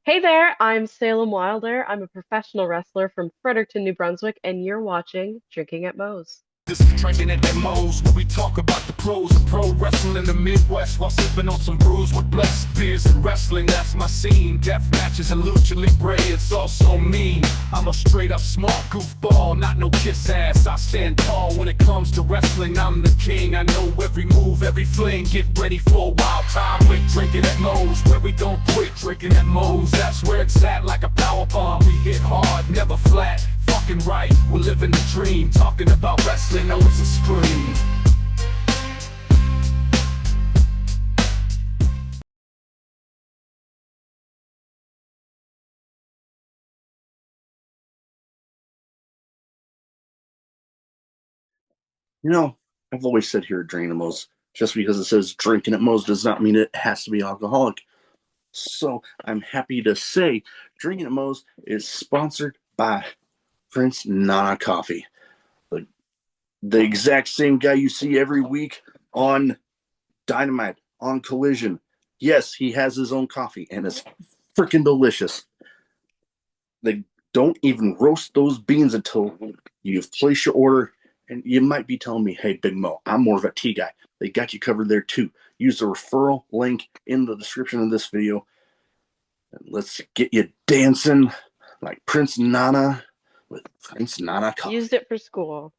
Hey there, I'm Salem Wilder. I'm a professional wrestler from Fredericton, New Brunswick, and you're watching Drinking at Moe's. This is Drinkin Atmos, where we talk about the pros of pro wrestling in the Midwest while sipping on some brews with blessed beers and wrestling. That's my scene. Death matches and lucha libre, it's also mean. I'm a straight up smart goofball, not no kiss ass. I stand tall when it comes to wrestling. I'm the king. I know every move, every fling. Get ready for a wild time with Drinkin Atmos, where we don't quit. Drinkin Atmos, that's where it's at, like a power bomb. We hit hard, never flat. Fucking right, we're living the dream. Talking about wrestling, know it's a scream. You know, I've always said here at Drinkinatmos, just because it says drinking at Moe's does not mean it has to be alcoholic. So I'm happy to say Drinking at Moe's is sponsored by Prince Nana Coffee. The, the exact same guy you see every week on Dynamite, on Collision. Yes, he has his own coffee and it's freaking delicious. They don't even roast those beans until you've placed your order. And you might be telling me, hey, Big Mo, I'm more of a tea guy. They got you covered there too. Use the referral link in the description of this video. And let's get you dancing like Prince Nana with Prince Nana Used Coffee. it for school.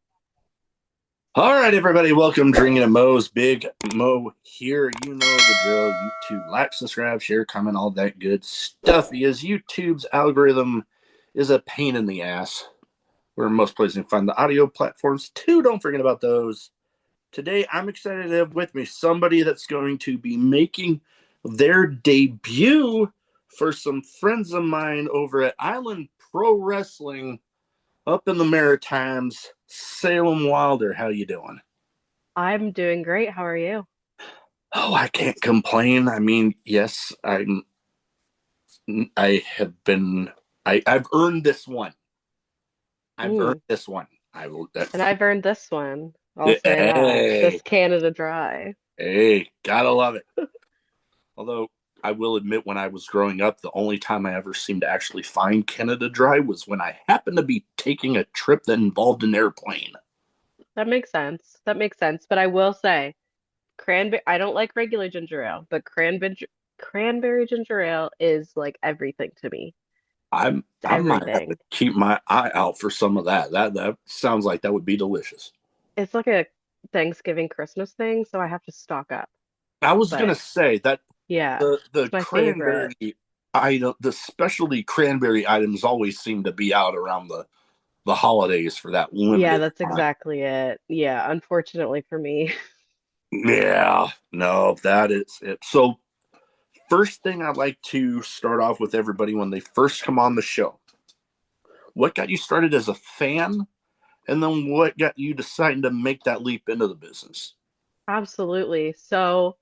All right, everybody, welcome. Drinking at Moe's. Big Mo here. You know the drill. YouTube, like, subscribe, share, comment, all that good stuff. Because YouTube's algorithm is a pain in the ass. Where most places you can find the audio platforms too. Don't forget about those. Today, I'm excited to have with me somebody that's going to be making their debut for some friends of mine over at Island Pro Wrestling up in the Maritimes. Salem Wilder, how you doing? I'm doing great. How are you? Oh, I can't complain. I mean, yes, I have been. I've earned this one. I've earned Mm, this one. I will. and I've earned this one. I'll say that. Hey, This Canada Dry. hey, gotta love it. Although I will admit, when I was growing up, the only time I ever seemed to actually find Canada Dry was when I happened to be taking a trip that involved an airplane. That makes sense. That makes sense. But I will say, cranberry, I don't like regular ginger ale, but cranberry ginger ale is like everything to me. It's I might have to everything. keep my eye out for some of that. That sounds like that would be delicious. It's like a Thanksgiving Christmas thing, so I have to stock up. I was gonna But say that yeah, the it's my favorite. cranberry item, the specialty cranberry items always seem to be out around the holidays for that Yeah, limited that's time. exactly it. Yeah, unfortunately for me. Yeah, no, that is it. So first thing I'd like to start off with everybody when they first come on the show. What got you started as a fan? And then what got you deciding to make that leap into the business? Absolutely. So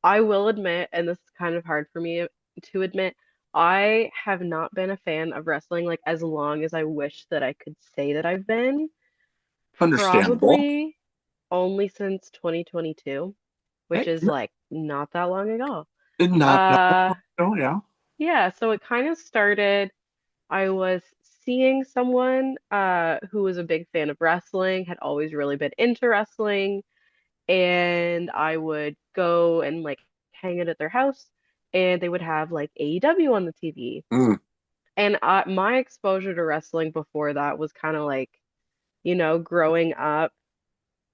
I will admit, and this is kind of hard for me to admit, I have not been a fan of wrestling like as long as I wish that I could say that I've been. Understandable. Probably only since 2022, which Hey, is like not that long ago. not, Uh, oh, yeah. yeah, so it kind of started. I was seeing someone who was a big fan of wrestling, had always really been into wrestling, and I would go and like hang it at their house, and they would have like AEW on the TV. Mm, And my exposure to wrestling before that was kind of like, growing up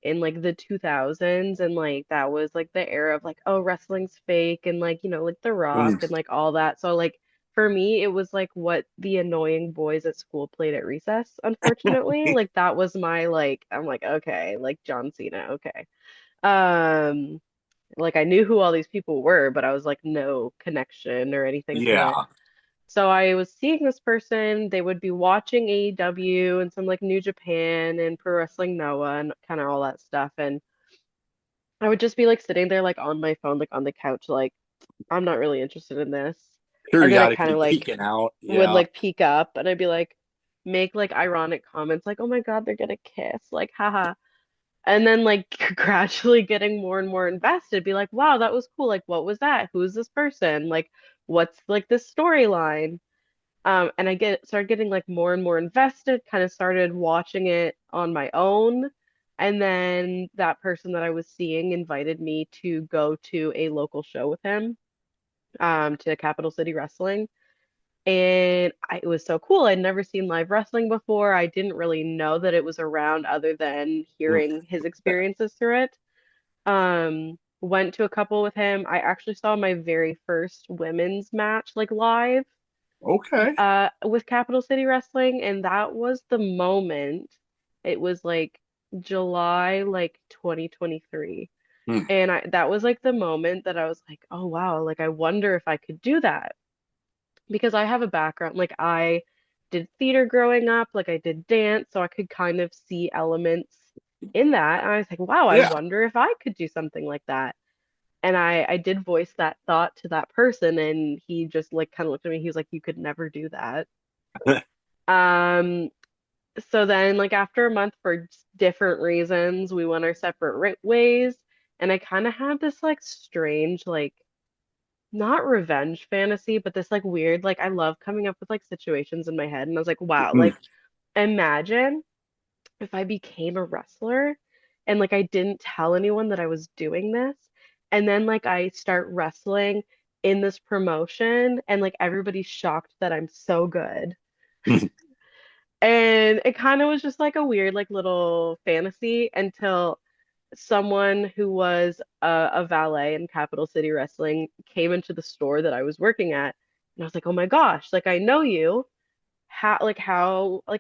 in like the 2000s, and like that was like the era of like, oh, wrestling's fake, and like, like The Rock mm. and like all that. So like for me, it was like what the annoying boys at school played at recess, unfortunately. Like that was my like, I'm like, okay, like John Cena, okay. Um, like I knew who all these people were, but I was like no connection or anything to it. Yeah. So I was seeing this person, they would be watching AEW and some like New Japan and Pro Wrestling Noah and kind of all that stuff. And I would just be like sitting there like on my phone, like on the couch, like I'm not really interested in this. And then I kind of Periodically like peeking out. would Yeah. like peek up and I'd be like make like ironic comments like, oh my God, they're gonna kiss, like haha. And then like gradually getting more and more invested, be like, wow, that was cool. Like, what was that? Who's this person? Like what's like the storyline? And I started getting like more and more invested, kind of started watching it on my own. And then that person that I was seeing invited me to go to a local show with him, to Capital City Wrestling. And it was so cool. I'd never seen live wrestling before. I didn't really know that it was around other than hearing his experiences through it. Went to a couple with him. I actually saw my very first women's match like live Okay. with Capital City Wrestling, and that was the moment. It was like July like 2023. Hmm. And that was like the moment that I was like, oh wow, like I wonder if I could do that. Because I have a background, like I did theater growing up, like I did dance, so I could kind of see elements in that. And I was like, wow, I Yeah. wonder if I could do something like that. And I did voice that thought to that person, and he just like kind of looked at me. He was like, you could never do that. Um, so then like after a month for different reasons, we went our separate ways, and I kind of had this like strange like not revenge fantasy, but this like weird like I love coming up with like situations in my head, and I was like, wow, Hmm. like imagine if I became a wrestler and like I didn't tell anyone that I was doing this, and then like I start wrestling in this promotion and like everybody's shocked that I'm so good. And it kind of was just like a weird like little fantasy until someone who was a valet in Capital City Wrestling came into the store that I was working at, and I was like, "Oh my gosh, like I know you. How like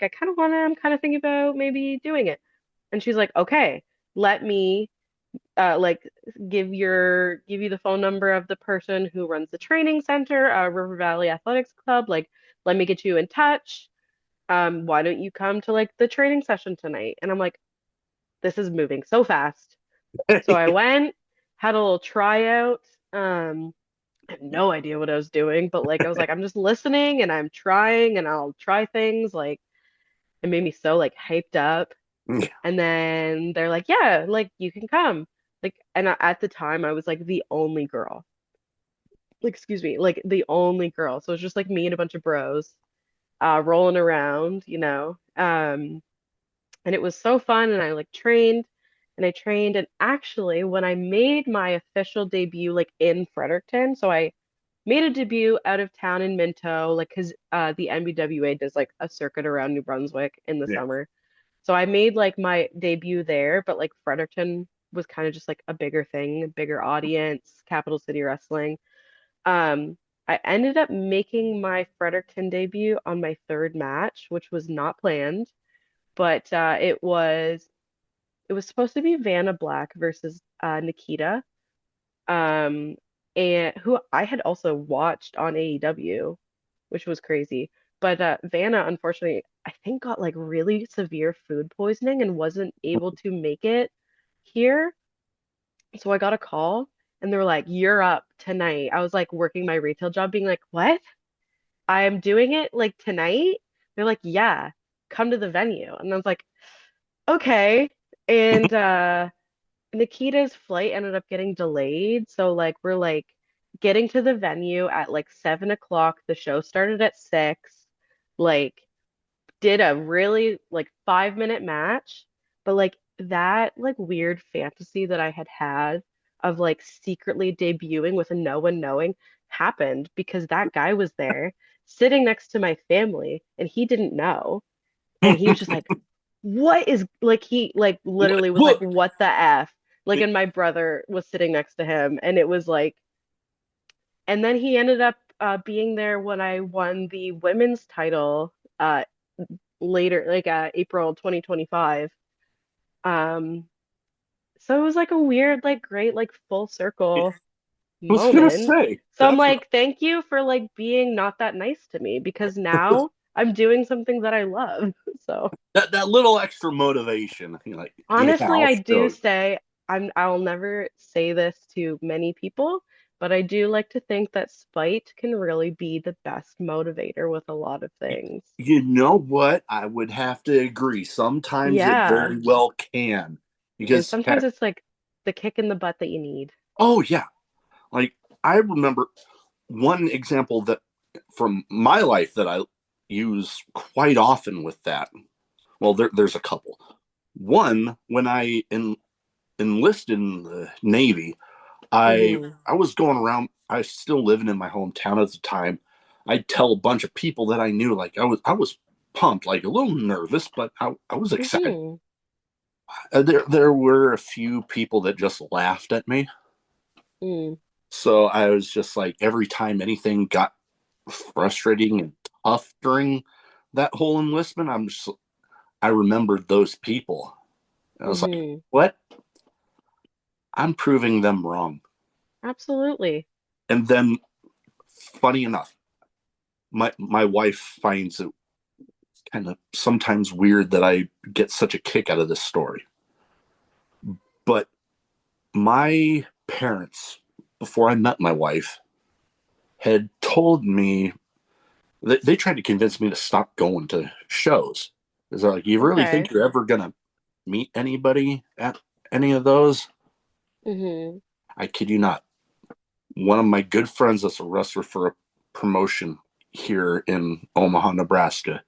I kind of want to I'm kind of thinking about maybe doing it." And she's like, "Okay, let me like give you the phone number of the person who runs the training center, River Valley Athletics Club. Like let me get you in touch. Why don't you come to like the training session tonight?" And I'm like, "This is moving so fast." So I went, had a little tryout. I had no idea what I was doing, but like I was like, I'm just listening and I'm trying and I'll try things. Like it made me so like hyped up. And then they're like, yeah, like you can come. Like, and at the time I was like the only girl. Like, excuse me, like the only girl. So it was just like me and a bunch of bros, rolling around, you know. And it was so fun, and I like trained and I trained, and actually when I made my official debut like in Fredericton, so I made a debut out of town in Minto, like because the NBWA does like a circuit around New Brunswick in the Yeah. summer. So I made like my debut there, but like Fredericton was kind of just like a bigger thing, a bigger audience, Capital City Wrestling. Um, I ended up making my Fredericton debut on my third match, which was not planned, but it was supposed to be Vanna Black versus Nikita, um, and who I had also watched on AEW, which was crazy. But Vanna, unfortunately, I think got like really severe food poisoning and wasn't able to make it here. So I got a call and they were like, "You're up tonight." I was like working my retail job, being like, "What? I'm doing it like tonight?" They're like, "Yeah, come to the venue." And I was like, "Okay." And Nikita's flight ended up getting delayed. So like we're like getting to the venue at like 7 o'clock. The show started at 6. Like did a really like 5 minute match, but like that like weird fantasy that I had had of like secretly debuting with no one knowing happened because that guy was there sitting next to my family and he didn't know. And he was just like, what is like he like What? literally was like, What? what the F? Like, and my brother was sitting next to him, and it was like, and then he ended up being there when I won the women's title later, like April 2025. Um, so it was like a weird, like great, like full I circle was gonna moment. say, So I'm definitely like, thank you for like being not that nice to me because now I'm doing something that I love. So. that little extra motivation. You like, yeah, Honestly, I'll I do show you. say I'll never say this to many people, but I do like to think that spite can really be the best motivator with a lot of things. You know what? I would have to agree. Sometimes it Yeah. very well can, And because sometimes heck, it's like the kick in the butt that you need. oh yeah, like I remember. one example that from my life that I use quite often with that. Well, there's a couple. One, when enlisted in the Navy, I Mm-hmm. I was going around. I was still living in my hometown at the time. I'd tell a bunch of people that I knew, like I was pumped, like a little nervous, but I was excited. Mm-hmm. There were a few people that just laughed at me. Mm. So I was just like, every time anything got frustrating and tough during that whole enlistment, I remembered those people. I was like, Mm-hmm. what? I'm proving them wrong. Absolutely. And then, funny enough, my wife finds it kind of sometimes weird that I get such a kick out of this story. But my parents, before I met my wife, had told me they tried to convince me to stop going to shows. Because they're like, you really Okay. think you're ever gonna meet anybody at any of those? Mm-hmm. I kid you not. One of my good friends that's a wrestler for a promotion here in Omaha, Nebraska,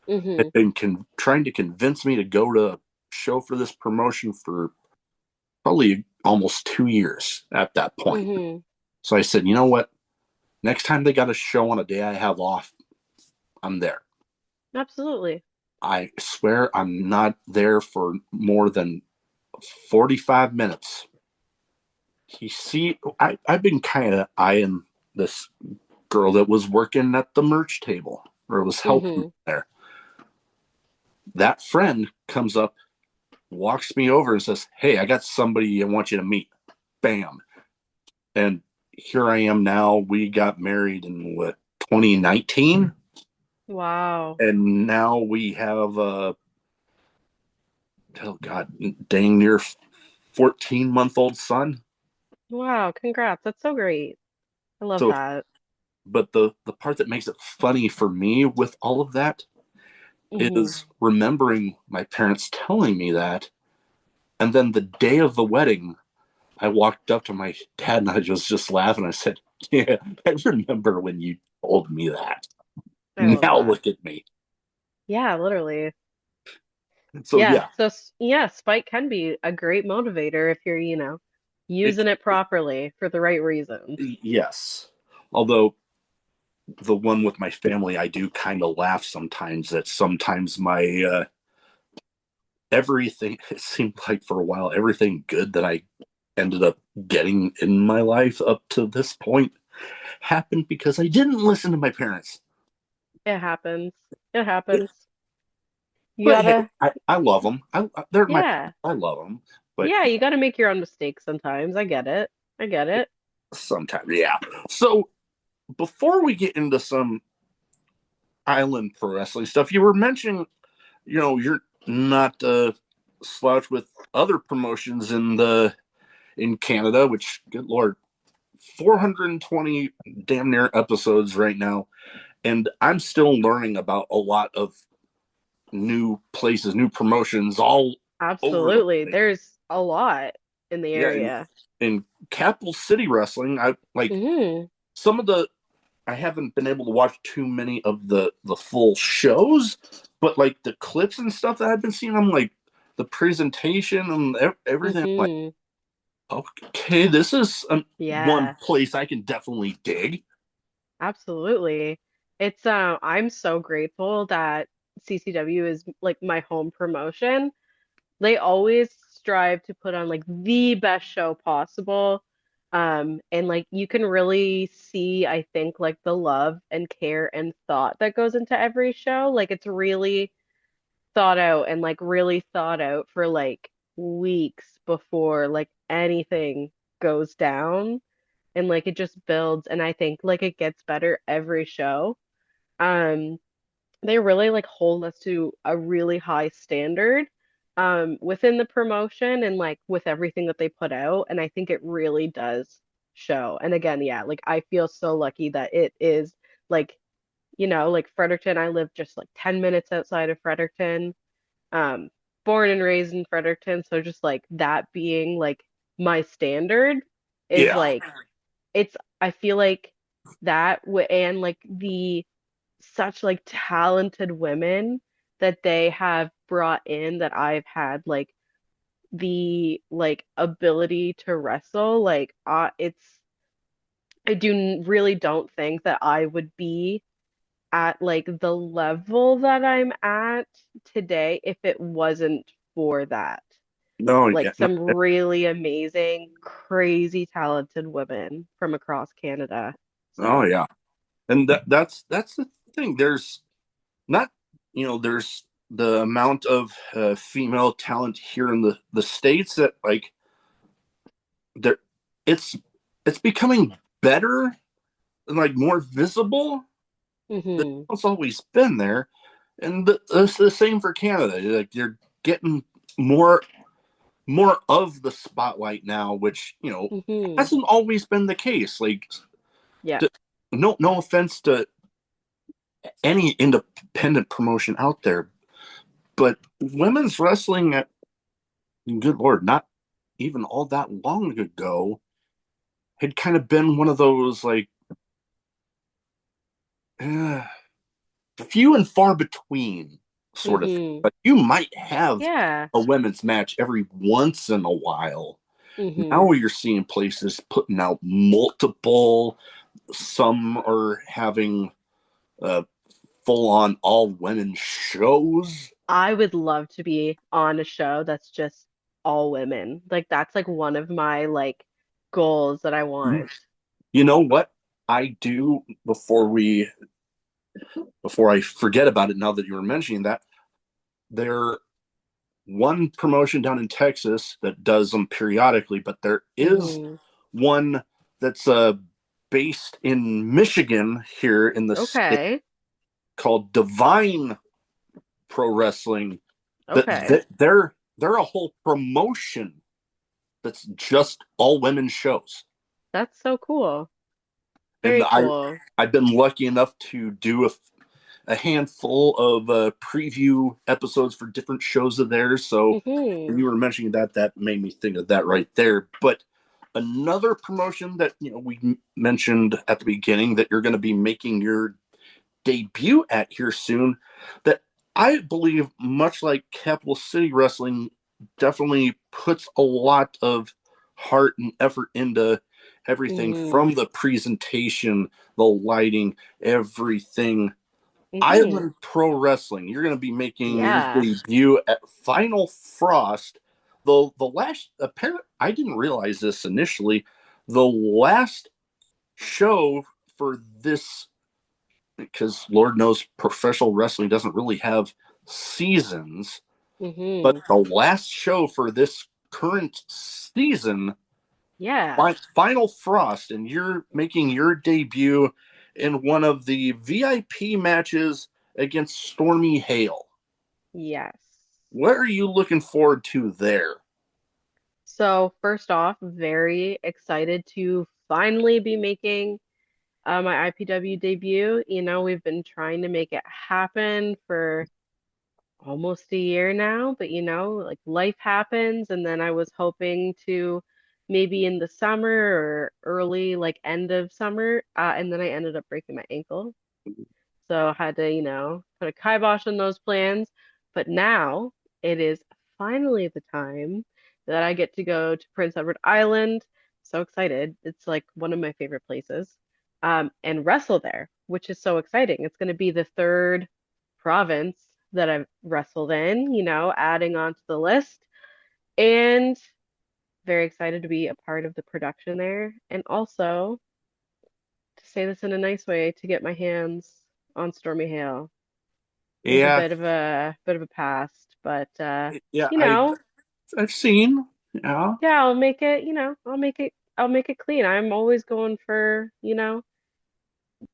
Mm-hmm. had been trying to convince me to go to a show for this promotion for probably almost 2 years at that point. Mm-hmm. So I said, you know what? Next time they got a show on a day I have off, I'm there. Absolutely. I swear I'm not there for more than 45 minutes. I've been kind of eyeing this girl that was working at the merch table or was helping Mm-hmm. there. That friend comes up, walks me over, and says, hey, I got somebody I want you to meet. Bam. And here I am now. We got married in what, 2019? Wow. And now we have oh God, dang near 14-month-old son. Wow. Congrats. That's so great. I love So, that. but the part that makes it funny for me with all of that Mm-hmm. is remembering my parents telling me that, and then the day of the wedding, I walked up to my dad and I was just laughing. I said, "Yeah, I remember when you told me that. I love Now that. look at me." Yeah, literally. So Yeah. yeah, So, yeah, spike can be a great motivator if you're, it using it properly for the right reasons. yes. Although the one with my family, I do kind of laugh sometimes that sometimes my everything, it seemed like for a while everything good that I ended up getting in my life up to this point happened because I didn't listen to my parents. It happens. It happens. You But hey, gotta, I love them. They're my yeah. parents. I love them. But Yeah, you gotta make your own mistakes sometimes. I get it. I get it. sometimes, yeah. So before we get into some island pro wrestling stuff, you were mentioning, you're not slouch with other promotions in Canada, which, good lord, 420 damn near episodes right now, and I'm still learning about a lot of new places, new promotions all over the Absolutely. place. There's a lot in the Yeah, area. in Capital City Wrestling, I like Hmm. some of the. I haven't been able to watch too many of the full shows, but like the clips and stuff that I've been seeing, I'm like the presentation and everything. I'm like, Hmm. okay, this is one Yeah, place I can definitely dig. absolutely. I'm so grateful that CCW is like my home promotion. They always strive to put on like the best show possible. And like you can really see, I think, like the love and care and thought that goes into every show. Like it's really thought out and like really thought out for like weeks before like anything goes down. And like it just builds and I think like it gets better every show. Um, they really like hold us to a really high standard within the promotion and like with everything that they put out and I think it really does show. And again, yeah, like I feel so lucky that it is like like Fredericton, I live just like 10 minutes outside of Fredericton. Um born and raised in Fredericton, so just like that being like my standard is Yeah, like it's I feel like and like the such like talented women that they have brought in that I've had like the like ability to wrestle like it's really don't think that I would be at like the level that I'm at today if it wasn't for that. No, Like yeah, no, some really amazing, crazy talented women from across Canada. oh So, yeah, and that's the thing. There's not, there's the amount of female talent here in the states that like there, it's it's becoming better and like more visible. hmm It's always been there, and it's the same for Canada. Like you're getting more of the spotlight now, which hmm hasn't always been the case. Like, yeah. no offense to any independent promotion out there, but women's wrestling, good lord, not even all that long ago, had kind of been one of those like uh, few and far between sort of thing. hmm But you might have Yeah. a women's match every once in a while. hmm Now you're seeing places putting out multiple. Some are having uh, full on all women shows. I would love to be on a show that's just all women. Like that's like one of my like goals that I want. You know what I do before I forget about it now that you were mentioning that, there one promotion down in Texas that does them periodically, but there is hmm one that's based in Michigan here in the state Okay. called Divine Pro Wrestling. That, Okay. that they're a whole promotion that's just all women shows. That's so cool. And Very cool. I've been lucky enough to do a handful of preview episodes for different shows of theirs. So when hmm you were mentioning that, that made me think of that right there. But another promotion that we mentioned at the beginning that you're going to be making your debut at here soon, that I believe, much like Capital City Wrestling, definitely puts a lot of heart and effort into everything hmm from the presentation, the lighting, everything. hmm Island Pro Wrestling. You're going to be making your Yeah. debut at Final Frost. The last apparent I didn't realize this initially. The last show for this, because Lord knows professional wrestling doesn't really have seasons, but hmm the last show for this current season, Yeah. Final Frost, and you're making your debut in one of the VIP matches against Stormie Hale. Yes. What are you looking forward to there? So first off, very excited to finally be making my IPW debut. You know, we've been trying to make it happen for almost a year now, but you know, like life happens, and then I was hoping to maybe in the summer or early, like end of summer, and then I ended up breaking my ankle. So I had to, you know, put a kibosh on those plans. But now it is finally the time that I get to go to Prince Edward Island. So excited. It's like one of my favorite places. And wrestle there, which is so exciting. It's going to be the third province that I've wrestled in, you know, adding on to the list. And very excited to be a part of the production there. And also, to say this in a nice way, to get my hands on Stormie Hale. There's a Yeah, bit of a past, but yeah, you know, I've seen. Yeah, yeah, I'll make it, you know, I'll make it clean. I'm always going for, you know,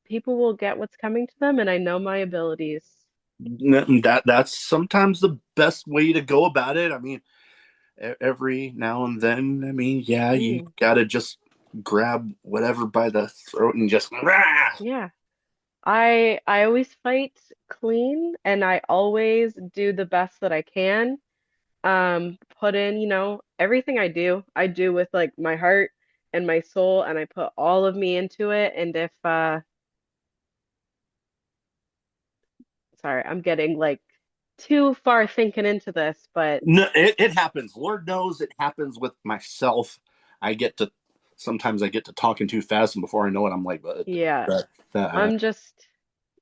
people will get what's coming to them and I know my abilities. that's sometimes the best way to go about it. I mean, every now and then, I mean, yeah, you hmm gotta just grab whatever by the throat and just rah! Yeah. I always fight clean and I always do the best that I can. Put in, you know, everything I do with like my heart and my soul, and I put all of me into it. And if sorry, I'm getting like too far thinking into this, but No, it happens. Lord knows it happens with myself. I get to sometimes I get to talking too fast, and before I know it, I'm like, yeah, that, that, I'm just,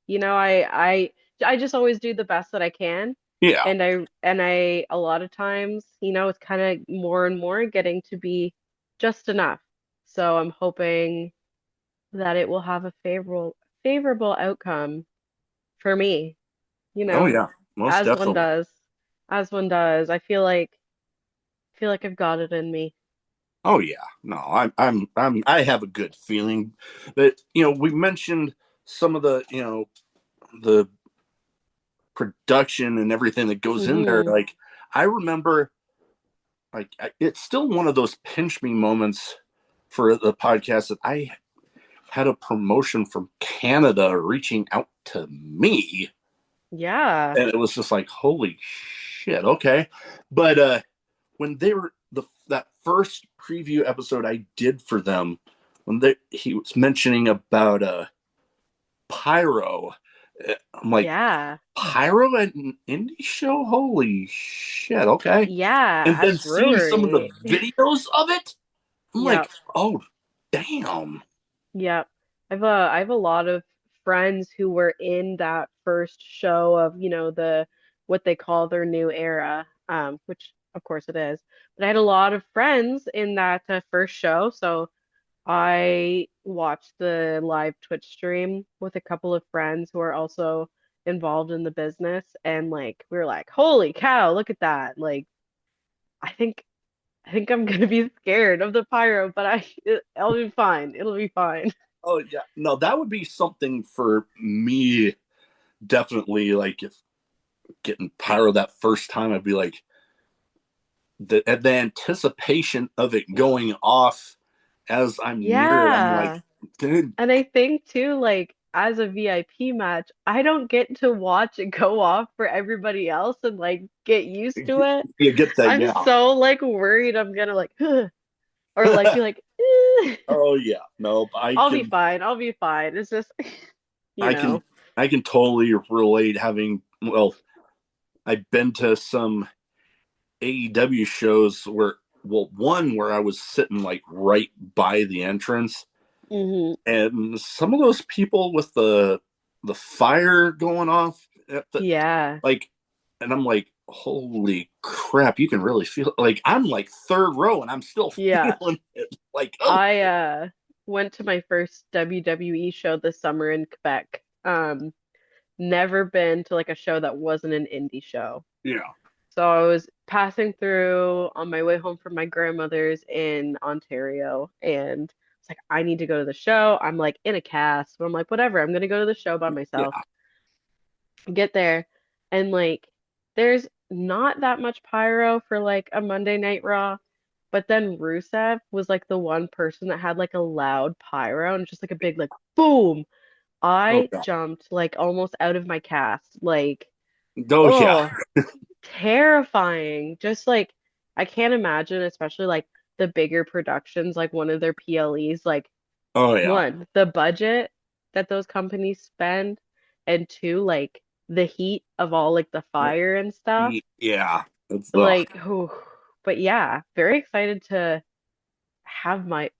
I just always do the best that I can. yeah. And I a lot of times, it's kind of more and more getting to be just enough. So I'm hoping that it will have a favorable outcome for me, you Oh know, yeah, most as one definitely. does. As one does. I feel like I've got it in me. Oh yeah, no, I have a good feeling, but we mentioned some of the the production and everything that goes in there. Hmm. Like I remember, like it's still one of those pinch me moments for the podcast that I had a promotion from Canada reaching out to me, Yeah. and it was just like, holy shit, okay. But when they were that first preview episode I did for them, when he was mentioning about Pyro, I'm like, Yeah. Pyro at an indie show? Holy shit, okay. Yeah. And At a then seeing some of the brewery. videos of it, I'm like, Yep. oh damn. Yep. I have a lot of friends who were in that first show of, the what they call their new era, which of course it is. But I had a lot of friends in that first show, so I watched the live Twitch stream with a couple of friends who are also involved in the business, and like we were like, "Holy cow, look at that!" Like, I think I think I'm gonna be scared of the pyro, but I'll be fine. It'll be fine. Oh yeah. No, that would be something for me, definitely. Like if getting Pyro that first time, I'd be like, the anticipation of it going off as I'm near it, I'm like, Yeah. dude, And I think too, like as a VIP match, I don't get to watch it go off for everybody else and like get used to it. you get that, I'm yeah. so like worried I'm gonna like or like be like Oh yeah, no, I'll be fine. I'll be fine. It's just you I can, know. I can totally relate. Having well, I've been to some AEW shows where, well, one where I was sitting like right by the entrance, Hmm. and some of those people with the fire going off at the Yeah. like, and I'm like, holy crap, you can really feel like I'm like third row and I'm still Yeah. feeling it. Like, oh, I went to my first WWE show this summer in Quebec. Never been to like a show that wasn't an indie show. yeah, So I was passing through on my way home from my grandmother's in Ontario, and it's like I need to go to the show. I'm like in a cast, but I'm like whatever. I'm gonna go to the show by myself. yeah, Get there, and like there's not that much pyro for like a Monday Night Raw, but then Rusev was like the one person that had like a loud pyro and just like a big like boom. oh I yeah, jumped like almost out of my cast, like oh yeah, oh terrifying. Just like I can't imagine, especially like the bigger productions, like one of their PLEs, like oh yeah, one, the budget that those companies spend, and two, like the heat of all like the fire and stuff. yeah. It's Like, oh, but yeah, very excited to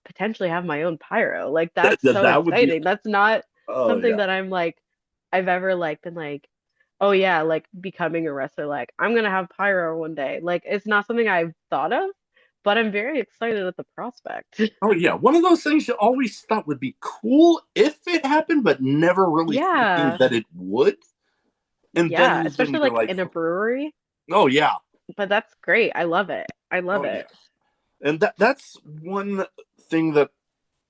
potentially have my own pyro. Like that's so that would be. exciting. That's not Oh something yeah. that I've ever like been like, oh yeah, like becoming a wrestler, like I'm gonna have pyro one day. Like it's not something I've thought of, but I'm very excited at the prospect. Oh yeah, one of those things you always thought would be cool if it happened, but never really thinking Yeah. that it would. And Yeah, then especially you're like like, in a brewery. oh yeah, But that's great. I love it. I love oh yeah. it. And that's one thing that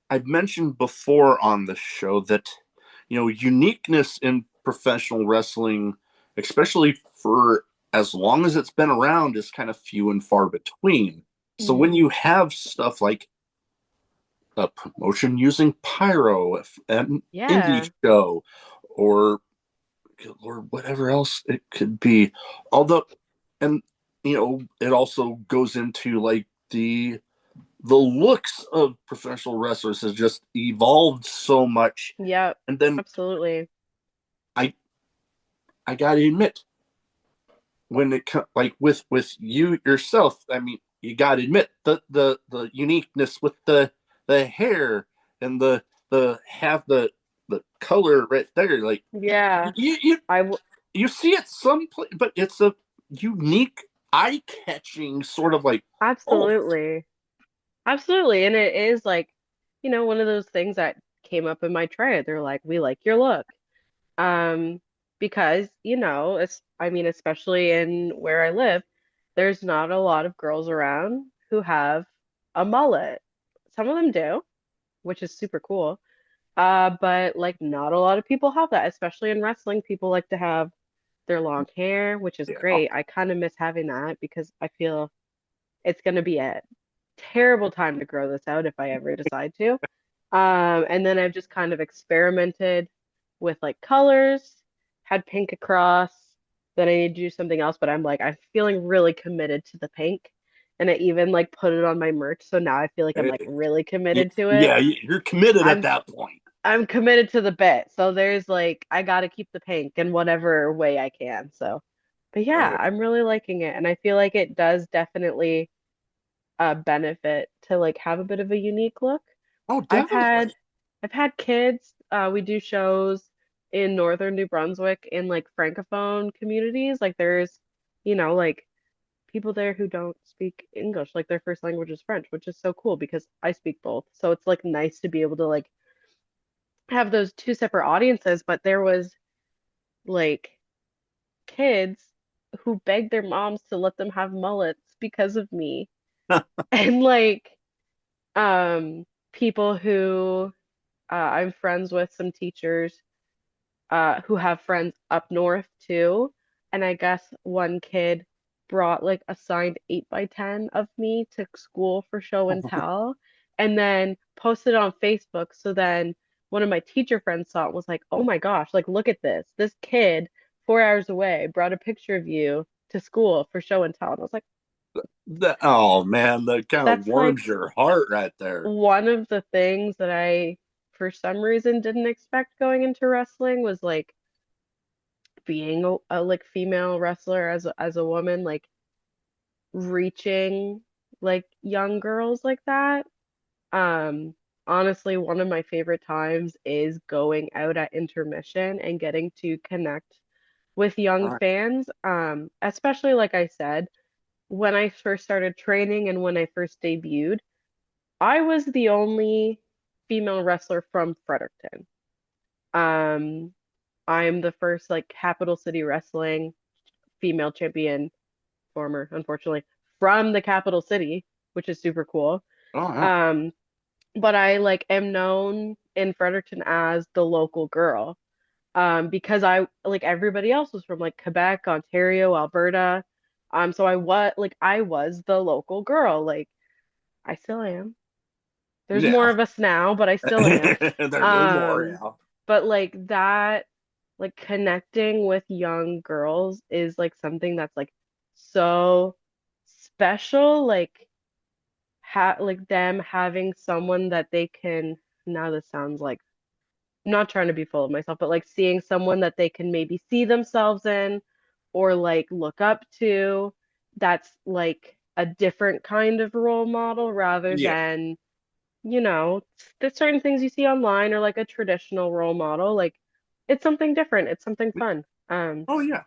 I've mentioned before on the show, that uniqueness in professional wrestling, especially for as long as it's been around, is kind of few and far between. So when Hmm. you have stuff like a promotion using pyro, an indie Yeah. show, or whatever else it could be, although, and it also goes into like the the looks of professional wrestlers has just evolved so much. Yep, And then absolutely. I I gotta admit, when it like with you yourself, I mean, you gotta admit the uniqueness with the hair and the have the color right there. Like Yeah, you you I w you see it some but it's a unique, eye catching sort of like, oh, absolutely. Absolutely. And it is like, one of those things that came up in my trade. They're like, we like your look. Um, because, I mean, especially in where I live, there's not a lot of girls around who have a mullet. Some of them do, which is super cool. But like not a lot of people have that, especially in wrestling. People like to have their long hair, which is yeah, great. I kind of miss having that because I feel it's going to be a terrible time to grow this out if I ever decide to. And then I've just kind of experimented with like colors, had pink across, then I need to do something else, but I'm feeling really committed to the pink. And I even like put it on my merch. So now I feel like I'm like really committed to it. yeah, you're committed at I'm that point. I'm committed to the bit. So there's like I gotta keep the pink in whatever way I can. So but yeah, Oh, I'm really liking it. And I feel like it does definitely benefit to like have a bit of a unique look. oh, I've had definitely. I've had kids. We do shows in northern New Brunswick in like francophone communities. Like there's, like people there who don't speak English. Like their first language is French, which is so cool because I speak both. So it's like nice to be able to like have those two separate audiences. But there was like kids who begged their moms to let them have mullets because of me. And like people who I'm friends with some teachers who have friends up north too. And I guess one kid brought like a signed 8 by 10 of me to school for show and tell and then posted on Facebook. So then one of my teacher friends saw it and was like, oh my gosh, like look at this. This kid 4 hours away brought a picture of you to school for show and tell. And I was like, Oh man, that kind of that's like warms your heart right there. one of the things that I, for some reason, didn't expect going into wrestling was like being a like female wrestler as a woman, like reaching like young girls like that. Um, Honestly, one of my favorite times is going out at intermission and getting to connect with All young right. fans. Especially like I said, when I first started training and when I first debuted, I was the only female wrestler from Fredericton. Um, I'm the first like capital city wrestling female champion, former, unfortunately, from the capital city, which is super cool. Oh yeah. Um, but I like am known in Fredericton as the local girl. Because I like everybody else was from like Quebec, Ontario, Alberta. So I was the local girl. Like I still am. There's more Yeah. of us now, but I still am. There's more. Um, Yeah. but like that, like connecting with young girls is like something that's like so special. Like them having someone that they can. Now this sounds like I'm not trying to be full of myself, but like seeing someone that they can maybe see themselves in or like look up to. That's like a different kind of role model rather Yeah. than there's certain things you see online or like a traditional role model. Like it's something different. It's something fun. Oh yeah.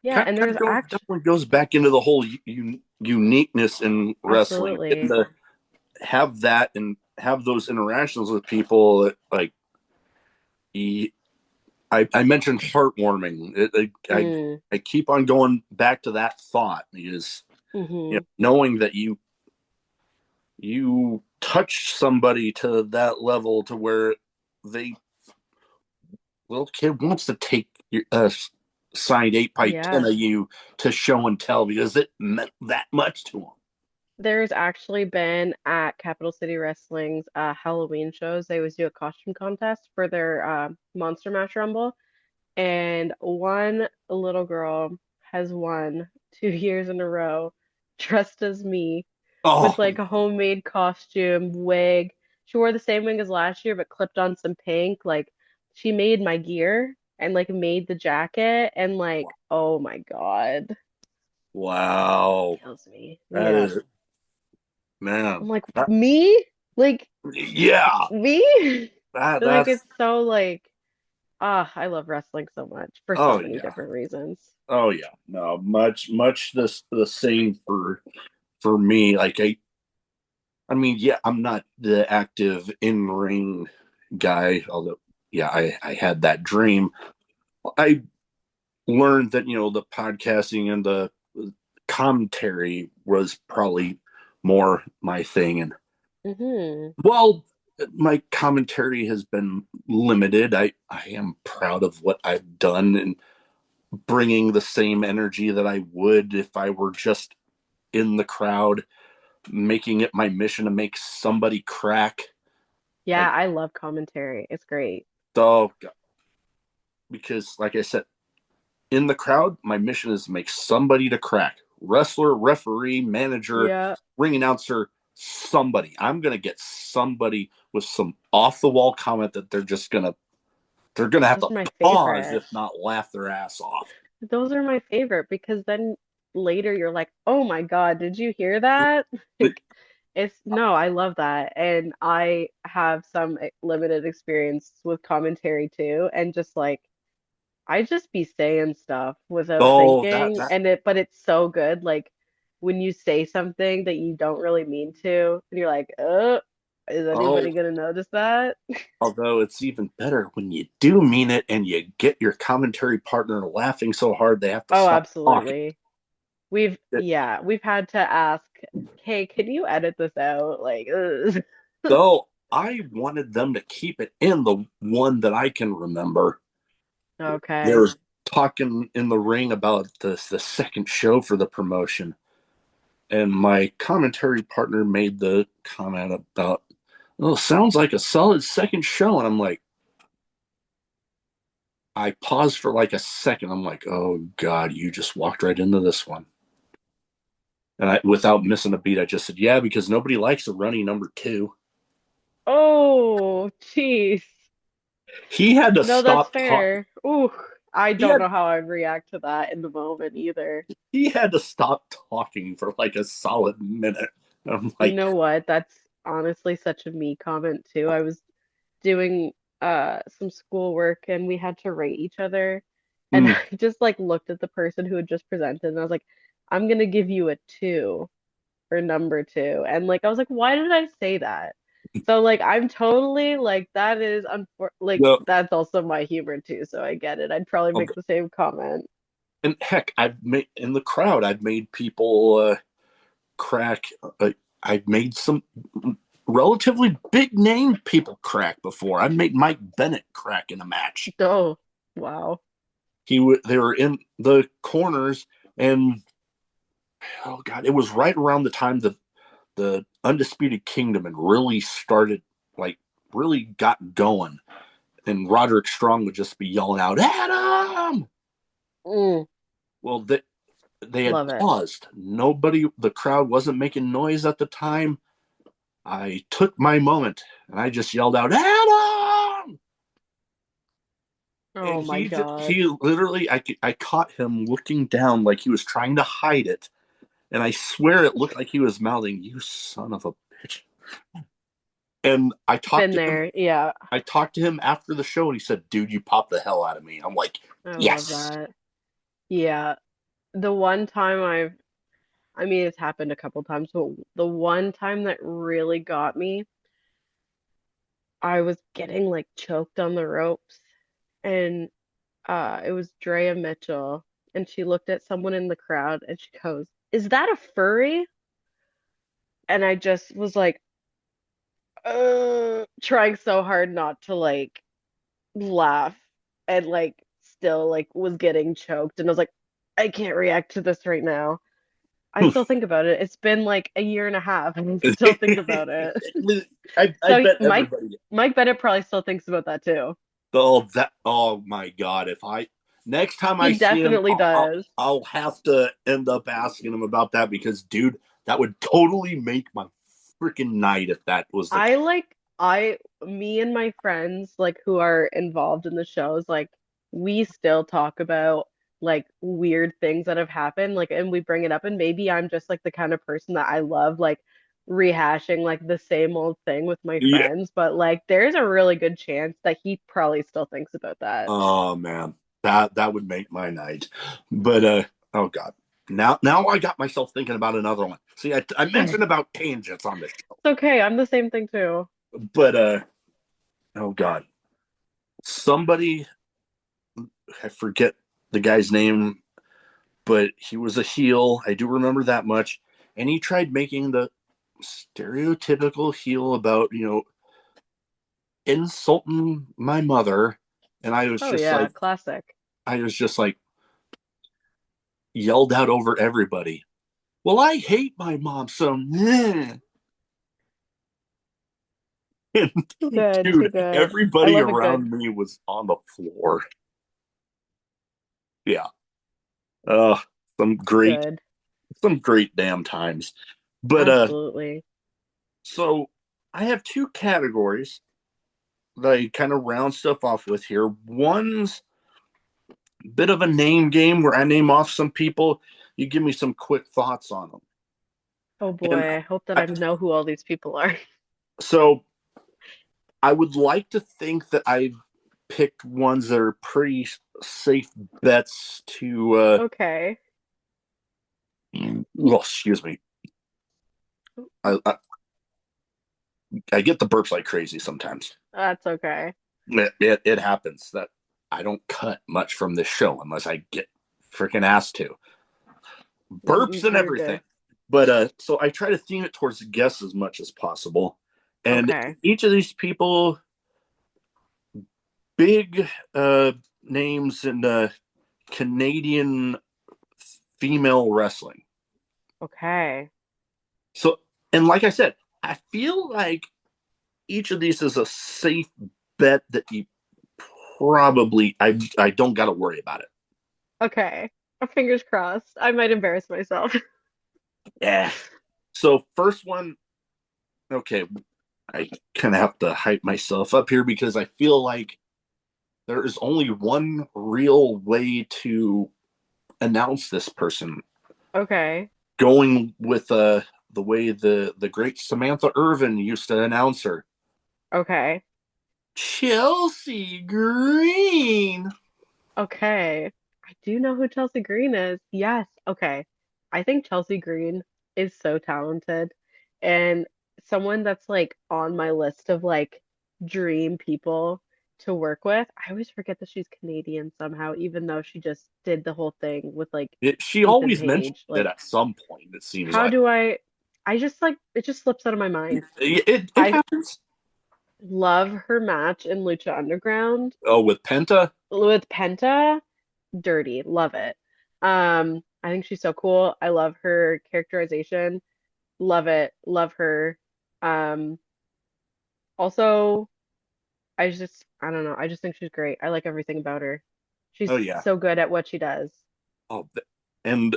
Yeah, Kind and kind there's of goes act definitely goes back into the whole uniqueness in wrestling. Getting absolutely. to have that and have those interactions with people that, like, e- I mentioned heartwarming. Mm, I keep on going back to that thought because, hmm knowing that you touch somebody to that level to where they little kid wants to take your signed 8 by 10 Yeah. of you to show and tell because it meant that much to them. There's actually been at Capital City Wrestling's Halloween shows, they always do a costume contest for their Monster Mash Rumble. And one little girl has won 2 years in a row dressed as me Oh, with like a homemade costume, wig. She wore the same wig as last year, but clipped on some pink. Like she made my gear and like made the jacket and like, oh my God, wow. kills me. That Yeah. is, man. I'm like, me? Like Yeah. me? Like That's, it's so like I love wrestling so much for so oh, many yeah. different reasons. Oh, yeah. No, much the same for me. Like, I mean, yeah, I'm not the active in ring guy, although, yeah, I had that dream. I learned that, the podcasting and the commentary was probably more my thing. And Hmm. while my commentary has been limited, I am proud of what I've done and bringing the same energy that I would if I were just in the crowd, making it my mission to make somebody crack. Yeah, Like, I love commentary. It's great. oh, because like I said, in the crowd, my mission is to make somebody to crack. Wrestler, referee, manager, Yeah, ring announcer, somebody. I'm gonna get somebody with some off the wall comment that they're gonna have those to are my pause, favorite. if not laugh their ass off. Those are my favorite because then later you're like, "Oh my God, did you hear that?" Like, it's no, I love that. And I have some limited experience with commentary too, and just like I just be saying stuff without Oh, thinking, but it's so good. Like when you say something that you don't really mean to, and you're like, is oh, anybody gonna notice that?" although it's even better when you do mean it and you get your commentary partner laughing so hard they have to Oh, stop talking. absolutely. We've had to ask, "Hey, can you edit this out?" Like, ugh. Though I wanted them to keep it in the one that I can remember. They Okay. were talking in the ring about the second show for the promotion, and my commentary partner made the comment about, "Oh, sounds like a solid second show," and I'm like, I paused for like a second. I'm like, "Oh God, you just walked right into this one." And without missing a beat, I just said, "Yeah, because nobody likes a runny number two." Oh, jeez. He had to No, that's stop talking. fair. Ooh, I He don't had know how I'd react to that in the moment either. he had to stop talking for like a solid minute. And I'm You like, know what? That's honestly such a me comment too. I was doing some schoolwork and we had to rate each other and mm, I just like looked at the person who had just presented and I was like, I'm gonna give you a two for number two. And like I was like, why did I say that? So like I'm totally like that is like no, that's also my humor too, so I get it. I'd probably make the same comment. and heck, I've made in the crowd. I've made people crack. I've made some relatively big name people crack before. I made Mike Bennett crack in a match. Oh, wow. They were in the corners, and oh God, it was right around the time the Undisputed Kingdom and really started, like, really got going. And Roderick Strong would just be yelling out, "Adam!" Mm, Well, they had love it. paused. The crowd wasn't making noise at the time. I took my moment and I just yelled out, "Adam!" And Oh my God. he literally, I caught him looking down like he was trying to hide it. And I swear it looked like he was mouthing, "You son of a bitch." And Been there. Yeah, I talked to him after the show and he said, "Dude, you popped the hell out of me." I'm like, I love "Yes." that. Yeah. The one time I mean, it's happened a couple times, but the one time that really got me, I was getting like choked on the ropes and it was Drea Mitchell and she looked at someone in the crowd and she goes, "Is that a furry?" And I just was like, trying so hard not to like laugh and like still like was getting choked and I was like, I can't react to this right now. I still think about it. It's been like a year and a half and I still think about it. I So bet Mike everybody. Mike Bennett probably still thinks about that too. Oh my God. If I, next time He I see him, definitely does. I'll have to end up asking him about that because, dude, That would totally make my freaking night if that was the case. I like me and my friends like who are involved in the shows, like we still talk about like weird things that have happened, like and we bring it up and maybe I'm just like the kind of person that I love like rehashing like the same old thing with my Yeah. friends, but like there's a really good chance that he probably still thinks about that. Oh man, that would make my night. But oh god, now I got myself thinking about another one. See, I mentioned about tangents on this show, It's okay, I'm the same thing too. but oh god, somebody, I forget the guy's name, but he was a heel. I do remember that much, and he tried making the stereotypical heel about insulting my mother, and Oh yeah, classic. I was just like yelled out over everybody. Well, I hate my mom, so and Too good, too dude, good. I everybody love it good. around me was on the floor. Yeah. Uh some great Good. some great damn times. But Absolutely. so I have two categories that I kind of round stuff off with here. One's a bit of a name game where I name off some people. You give me some quick thoughts on them. Oh And boy, I hope that I, I know who all these people are. so I would like to think that I've picked ones that are pretty safe bets to Okay. well, excuse me. I get the burps like crazy sometimes. That's okay. It happens that I don't cut much from this show unless I get freaking asked to. Burps and You're everything. good. But so I try to theme it towards guests as much as possible. And Okay. each of these people, big names in Canadian female wrestling. Okay. So, and like I said, I feel like each of these is a safe bet that you probably I don't got to worry about it. Okay. Fingers crossed. I might embarrass myself. Yeah. So first one, okay, I kind of have to hype myself up here because I feel like there is only one real way to announce this person. Okay. Going with the way the great Samantha Irvin used to announce her. Okay. Chelsea Green. Okay. I do know who Chelsea Green is. Yes. Okay. I think Chelsea Green is so talented and someone that's like on my list of like dream people to work with. I always forget that she's Canadian somehow, even though she just did the whole thing with like She Ethan always mentions Page. it Like, at some point. It seems how like do I just like it just slips out of my mind. it I happens. love her match in Lucha Underground Oh, with Penta. with Penta. Dirty. Love it. I think she's so cool. I love her characterization. Love it. Love her. Um, also, I don't know. I just think she's great. I like everything about her. She's Oh yeah. so good at what she does. Oh, and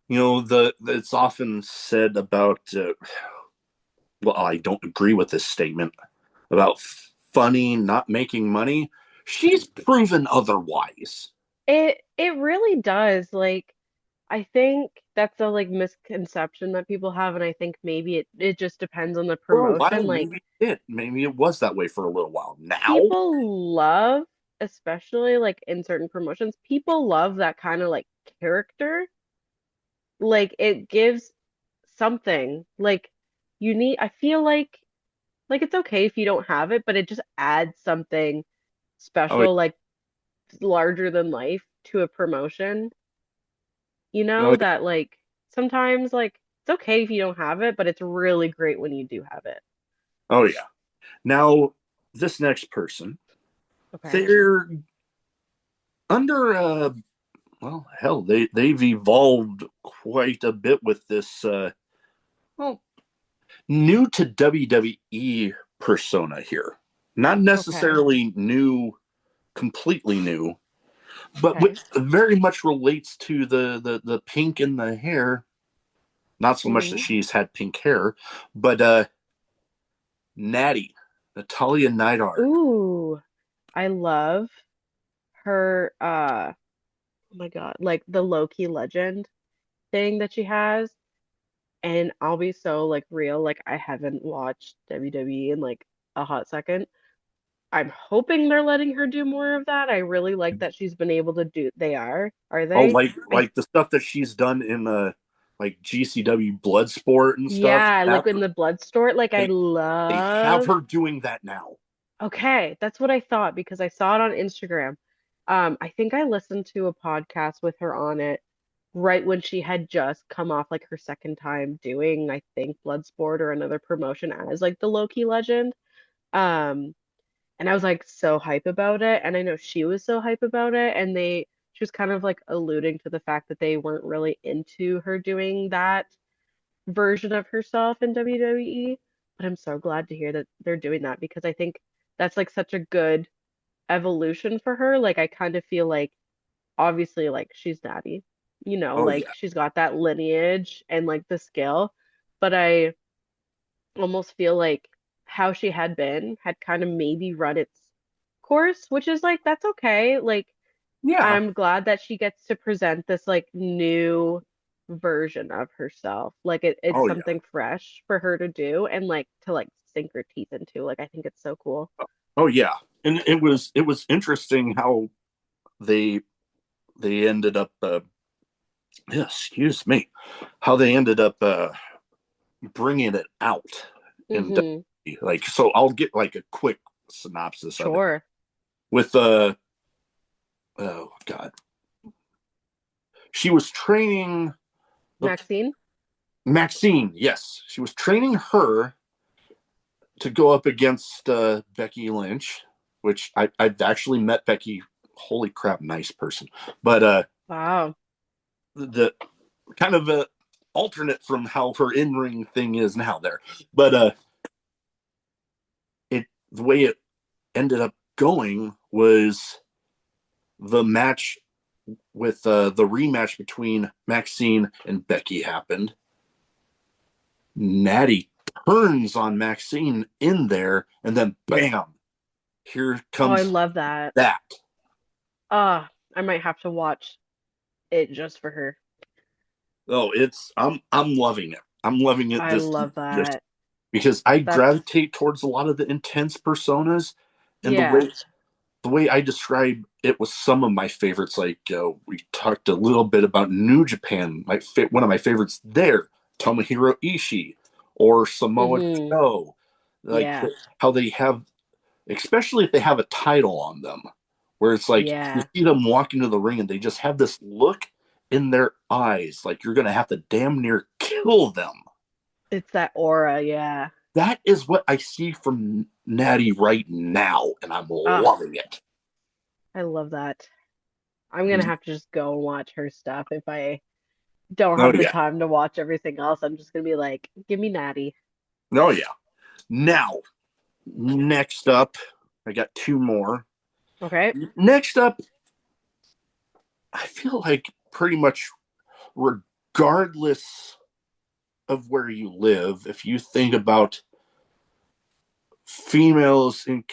the it's often said about well, I don't agree with this statement about funny not making money. She's proven otherwise. It really does. Like, I think that's a like misconception that people have, and I think maybe it just depends on the For a while, promotion. Like, maybe it was that way for a little while. Now, people love, especially like in certain promotions, people love that kind of like character. Like it gives something. Like you need, I feel like it's okay if you don't have it, but it just adds something oh, special, like larger than life to a promotion. You oh, know, that like sometimes like it's okay if you don't have it, but it's really great when you do have it. oh yeah. Now, this next person, Okay. they're under well, hell, they've evolved quite a bit with this well, new to WWE persona here. Not Okay. necessarily new, completely new, but Okay. which very much relates to the pink in the hair. Not so much that Hmm. she's had pink hair, but Natty, Natalia Neidhart. Ooh, I love her oh my God, like the Loki legend thing that she has. And I'll be so like real, like I haven't watched WWE in like a hot second. I'm hoping they're letting her do more of that. I really like that she's been able to do. They are Oh, they? I like the stuff that she's done in like GCW Bloodsport and stuff. Yeah, like Have in the blood store. Like I they have love. her doing that now. Okay, that's what I thought because I saw it on Instagram. I think I listened to a podcast with her on it right when she had just come off like her second time doing, I think, Bloodsport or another promotion as like the Loki legend. Um, and I was like so hype about it, and I know she was so hype about it, and she was kind of like alluding to the fact that they weren't really into her doing that version of herself in WWE. But I'm so glad to hear that they're doing that because I think that's like such a good evolution for her. Like I kind of feel like obviously like she's Natty, Oh like yeah, she's got that lineage and like the skill, but I almost feel like how she had been had kind of maybe run its course, which is like that's okay. Like yeah. I'm glad that she gets to present this like new version of herself. Like it's Oh yeah. something fresh for her to do and like to like sink her teeth into. Like I think it's so cool. Oh yeah. And it was interesting how they they ended up. Yeah, excuse me. How they ended up bringing it out in Mm-hmm. like. So I'll get like a quick synopsis of it Sure. with oh god, she was training Maxine? Maxine. Yes, she was training her to go up against Becky Lynch, which I've actually met Becky. Holy crap, nice person. But Wow. the kind of a alternate from how her in ring thing is now there. But it the way it ended up going was the match with the rematch between Maxine and Becky happened. Natty turns on Maxine in there, and then bam, here Oh, I comes love that. that. I might have to watch it just for her. Oh, I'm loving it. I'm loving it I this love this that. because I That's gravitate towards a lot of the intense personas, and yeah. the way I describe it was some of my favorites. Like we talked a little bit about New Japan. One of my favorites there, Tomohiro Ishii or Samoa Mm-hmm. Joe. Like Yeah. how they have, especially if they have a title on them, where it's like you Yeah. see them walk into the ring and they just have this look in their eyes, like you're gonna have to damn near kill them. It's that aura, yeah. That is what I see from Natty right now, and I'm Ah, loving it. I love that. I'm gonna have to just go and watch her stuff if I don't Oh have the yeah. time to watch everything else. I'm just gonna be like, give me Natty. Oh yeah. Now, next up, I got two more. Okay. Next up, I feel like pretty much regardless of where you live, if you think about females in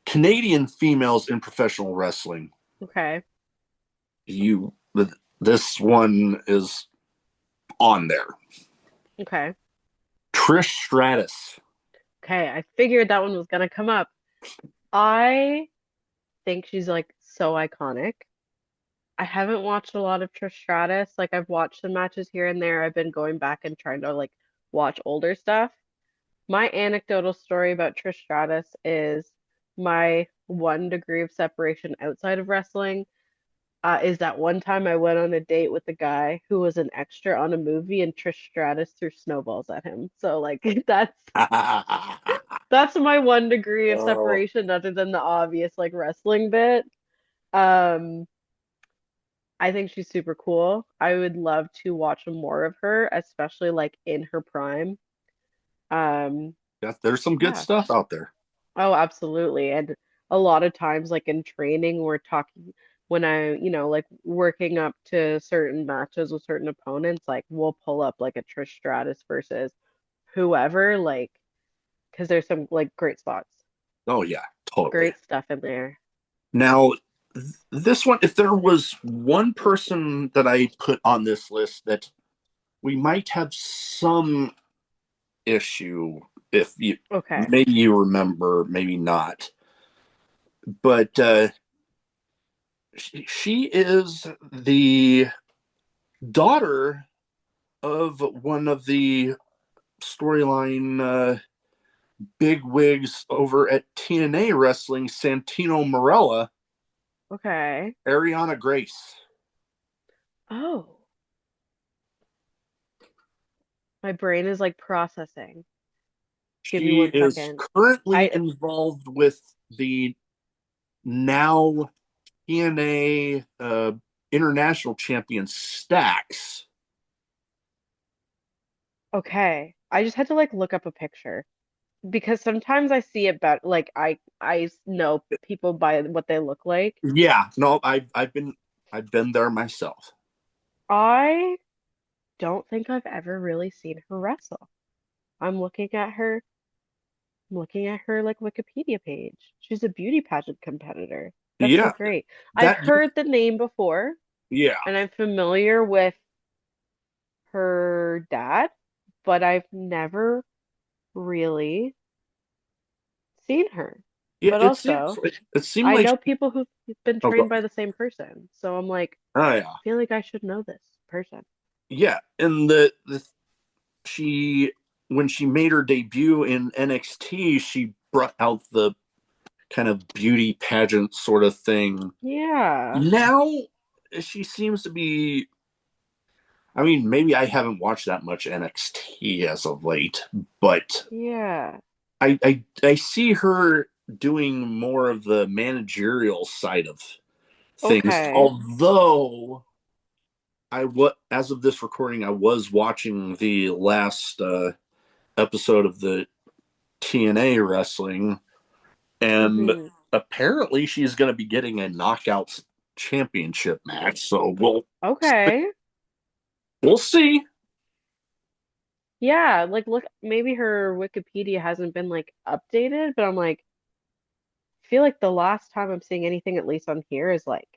Canadian females in professional wrestling, Okay. you this one is on there. Okay. Trish Stratus. Okay. I figured that one was gonna come up. I think she's like so iconic. I haven't watched a lot of Trish Stratus. Like I've watched some matches here and there. I've been going back and trying to like watch older stuff. My anecdotal story about Trish Stratus is my 1 degree of separation outside of wrestling. Is that one time I went on a date with a guy who was an extra on a movie and Trish Stratus threw snowballs at him. So like that's my 1 degree of Oh, separation other than the obvious like wrestling bit. Um, I think she's super cool. I would love to watch more of her, especially like in her prime. Um, there's some good yeah. stuff out there. Oh, absolutely. And a lot of times, like in training, we're talking. when I, like working up to certain matches with certain opponents, like we'll pull up like a Trish Stratus versus whoever, like, because there's some like great spots, Oh yeah, totally. great stuff in there. Now, this one, if there was one person that I put on this list that we might have some issue, if you Okay. maybe you remember, maybe not, but she is the daughter of one of the storyline big wigs over at TNA Wrestling, Santino Marella, Okay. Ariana Grace. Oh, my brain is like processing. Give me She one is second. currently I involved with the now TNA international champion Stax. Okay. I just had to like look up a picture because sometimes I see it better. Like I know people by what they look like. Yeah, no, I've been there myself. I don't think I've ever really seen her wrestle. I'm looking at her like Wikipedia page. She's a beauty pageant competitor. That's so Yeah, great. I've that heard the name before yeah, and I'm familiar with her dad, but I've never really seen her. yeah. But It seems also, it seemed I like know people who've been oh, trained by the same person. So I'm like, oh yeah, I feel like I should know this person. yeah. And the she when she made her debut in NXT, she brought out the kind of beauty pageant sort of thing. Yeah. Now she seems to be. I mean, maybe I haven't watched that much NXT as of late, but Yeah. I see her doing more of the managerial side of things. Okay. Although as of this recording, I was watching the last episode of the TNA wrestling, and hmm apparently she's going to be getting a knockout championship match. So Okay. we'll see. Yeah, like look, maybe her Wikipedia hasn't been like updated, but I'm like, I feel like the last time I'm seeing anything, at least on here, is like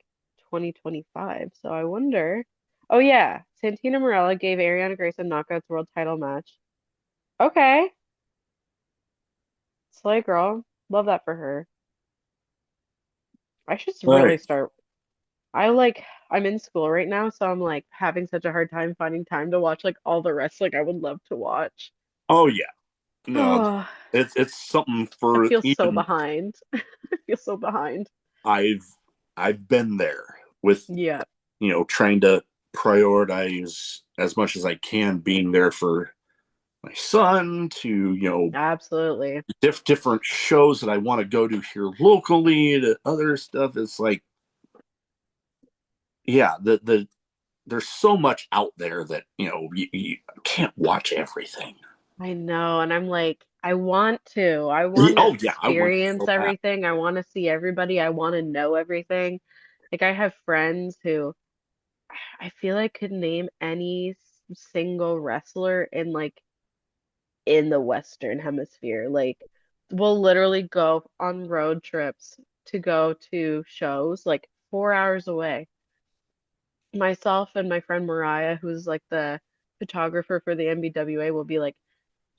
2025. So I wonder. Oh yeah, Santina Marella gave Ariana Grace a Knockouts World Title match. Okay, slay girl, love that for her. I should All really right. start. I like I'm in school right now, so I'm like having such a hard time finding time to watch like all the wrestling I would love to watch. Oh yeah. No, Oh, it's something I for feel so even behind. I feel so behind. I've I've been there with Yeah, trying to prioritize as much as I can being there for my son to absolutely. different shows that I want to go to here locally to other stuff. It's like yeah, there's so much out there that you can't watch everything. I know, and I'm like, I want to. I want to Oh yeah, I want to experience so bad. everything. I want to see everybody. I want to know everything. Like I have friends who I feel like could name any single wrestler in the Western Hemisphere. Like we'll literally go on road trips to go to shows like 4 hours away. Myself and my friend Mariah, who's like the photographer for the NBWA, will be like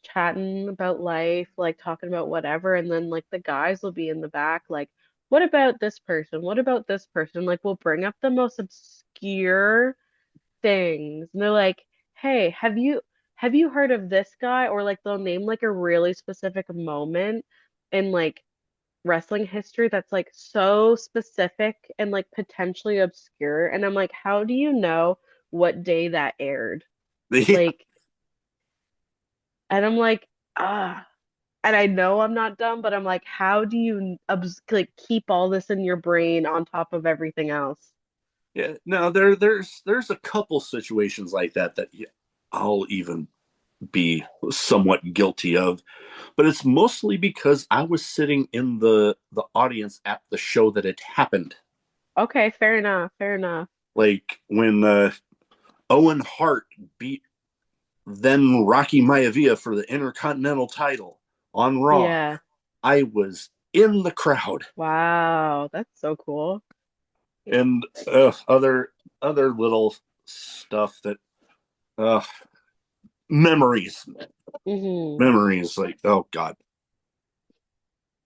chatting about life, like talking about whatever, and then like the guys will be in the back, like, what about this person? What about this person? Like we'll bring up the most obscure things. And they're like, hey, have you heard of this guy? Or like they'll name like a really specific moment in like wrestling history that's like so specific and like potentially obscure. And I'm like, how do you know what day that aired? Yeah, Like, and I'm like, ah. And I know I'm not dumb, but I'm like, how do you like keep all this in your brain on top of everything else? yeah. No, there's a couple situations like that yeah, I'll even be somewhat guilty of, but it's mostly because I was sitting in the audience at the show that it happened. Okay, fair enough. Fair enough. Like when Owen Hart beat then Rocky Maivia for the Intercontinental title on Raw. Yeah. I was in the crowd, Wow, that's so cool. and other little stuff that uh, memories, Hmm. memories. Like, oh god,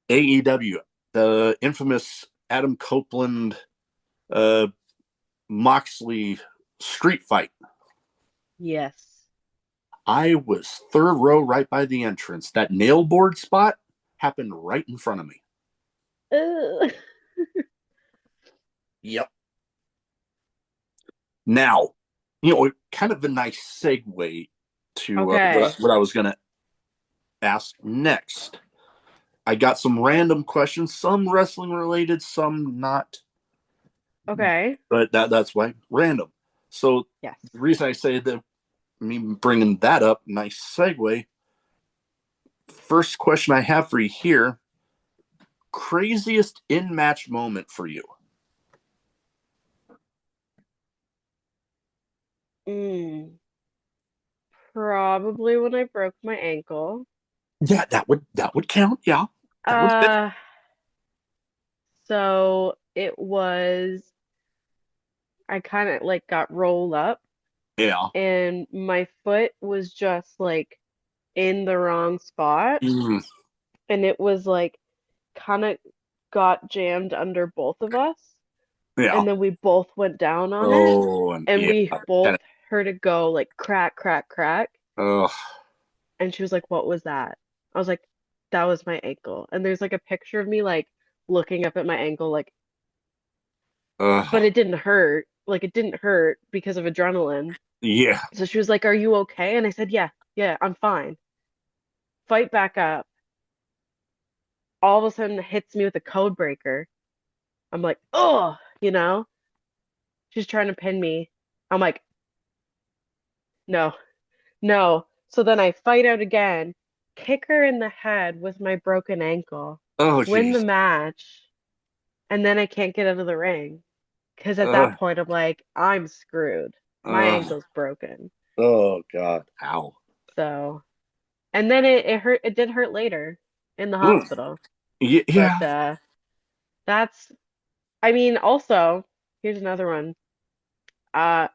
AEW, the infamous Adam Copeland, uh, Moxley street fight. Yes. I was third row, right by the entrance. That nail board spot happened right in front of me. Ugh. Yep. Now, kind of a nice segue to Okay. what I was going to ask next. I got some random questions, some wrestling related, some not, Okay. but that's why random. So Yes. the reason I say that, me bringing that up, nice segue. First question I have for you here: craziest in match moment for you? Mm. Probably when I broke my ankle. Yeah, that would count. Yeah, that would fit. Uh, so it was, I kind of like got rolled up Yeah. and my foot was just like in the wrong spot. Mm, And it was like kind of got jammed under both of us. yeah. And then we both went down on it. Oh, and And yeah, we kind both heard it go like crack, crack, crack. of. And she was like, "What was that?" I was like, "That was my ankle." And there's like a picture of me like looking up at my ankle, like, but Uh, it didn't hurt. Like, it didn't hurt because of adrenaline. yeah. So she was like, "Are you okay?" And I said, "Yeah, yeah, I'm fine." Fight back up. All of a sudden, it hits me with a code breaker. I'm like, "Oh, you know?" She's trying to pin me. I'm like, "No, no." So then I fight out again, kick her in the head with my broken ankle, Oh, win the geez. match, and then I can't get out of the ring. Because at that Uh, point, I'm like, I'm screwed. My uh, ankle's broken. oh, God. Ow. So, and then it hurt. It did hurt later in the Mm. hospital. But Yeah. that's, I mean, also, here's another one. Uh,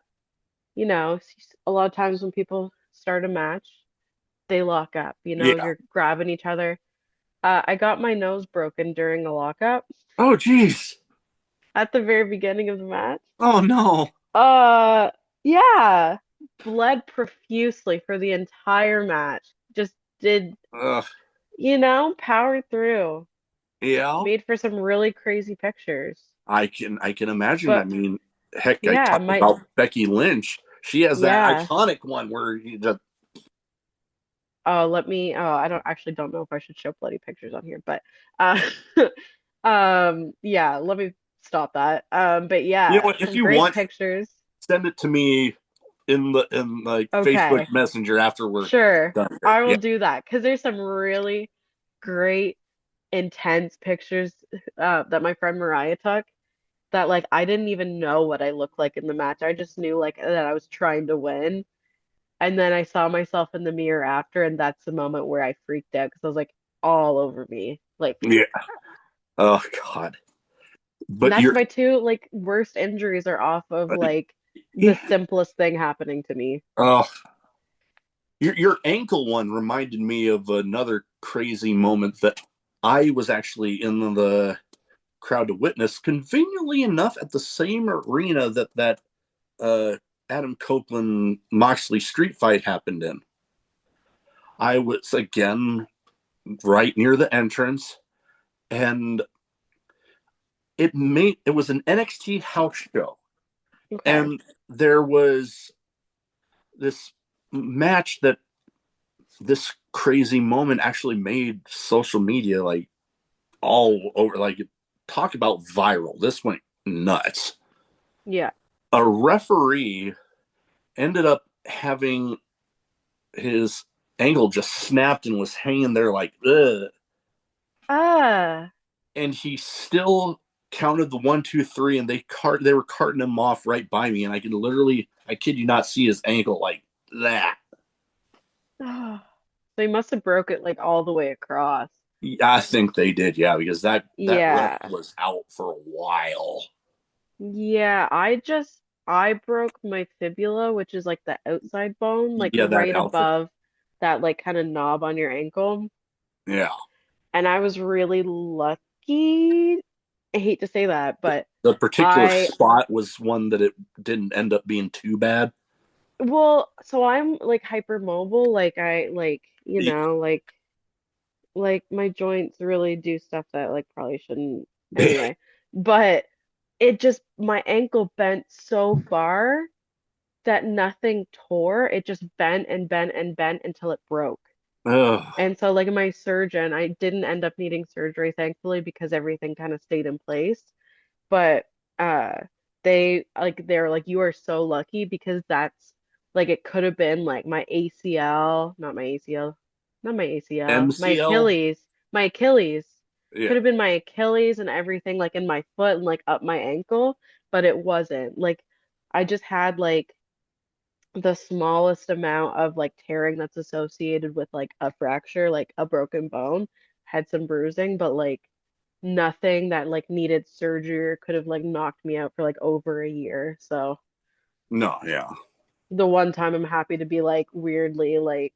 a lot of times when people start a match, they lock up. Yeah. You're grabbing each other. I got my nose broken during a lockup Oh, geez. at the very beginning of the match. Oh, no. Uh, yeah, bled profusely for the entire match. Just did, Uh, powered through. yeah. Made for some really crazy pictures. I can imagine. I But mean, heck, I yeah, talked about Becky Lynch. She has that yeah. iconic one where you just, I don't know if I should show bloody pictures on here, but uh yeah, let me stop that. But you know yeah, what? If some you great want, pictures. send it to me in like Facebook Okay, Messenger after we're sure. done here. I will Yeah. do that because there's some really great intense pictures that my friend Mariah took that like I didn't even know what I looked like in the match. I just knew like that I was trying to win. And then I saw myself in the mirror after, and that's the moment where I freaked out because I was like all over me. Like, Yeah. Oh God. and But that's you're my two like worst injuries are off of like the yeah. simplest thing happening to me. Oh, your ankle one reminded me of another crazy moment that I was actually in the crowd to witness. Conveniently enough, at the same arena that uh, Adam Copeland Moxley street fight happened in. I was again right near the entrance, and it was an NXT house show, Okay. and there was this match that this crazy moment actually made social media like all over, like talk about viral. This went nuts. Yeah. A referee ended up having his ankle just snapped and was hanging there like ugh. Ah. And he still counted the 1, 2, 3, and they were carting him off right by me, and I could literally, I kid you not, see his ankle like that. They must have broke it like all the way across. I think they did, yeah, because that ref Yeah. was out for a while. Yeah, I broke my fibula, which is like the outside bone, like Yeah, that right outfit. above that like kind of knob on your ankle. Yeah, And I was really lucky. I hate to say that, but the particular I spot was one that it didn't end up being too bad. well, so I'm like hypermobile, like I like, like my joints really do stuff that like probably shouldn't anyway. But it just my ankle bent so far that nothing tore. It just bent and bent and bent until it broke. Ugh. And so like my surgeon, I didn't end up needing surgery thankfully because everything kind of stayed in place. But uh they're like you are so lucky because that's like it could have been like my ACL, not my ACL, MCL. My Achilles Yeah. could have been my Achilles and everything like in my foot and like up my ankle, but it wasn't. Like I just had like the smallest amount of like tearing that's associated with like a fracture, like a broken bone, had some bruising, but like nothing that like needed surgery or could have like knocked me out for like over a year. So No, yeah. the one time I'm happy to be like weirdly like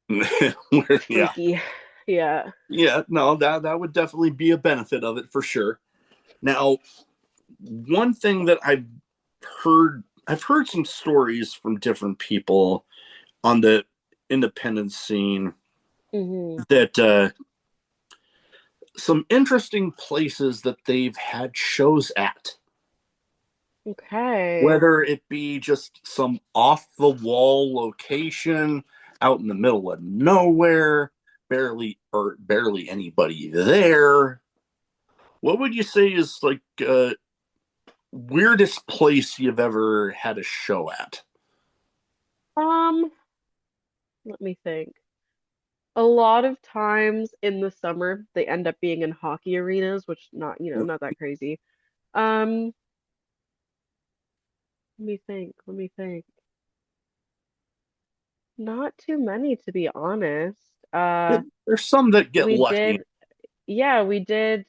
Yeah. freaky. Yeah. Yeah, no, that would definitely be a benefit of it for sure. Now, one thing that I've heard some stories from different people on the independent scene Hmm. that some interesting places that they've had shows at, Okay. whether it be just some off the wall location out in the middle of nowhere, barely anybody there. What would you say is like weirdest place you've ever had a show at? Um, Let me think. A lot of times in the summer, they end up being in hockey arenas, which not, not that crazy. Um, Let me think. Let me think. Not too many, to be honest. There's some that get We lucky. did, yeah, we did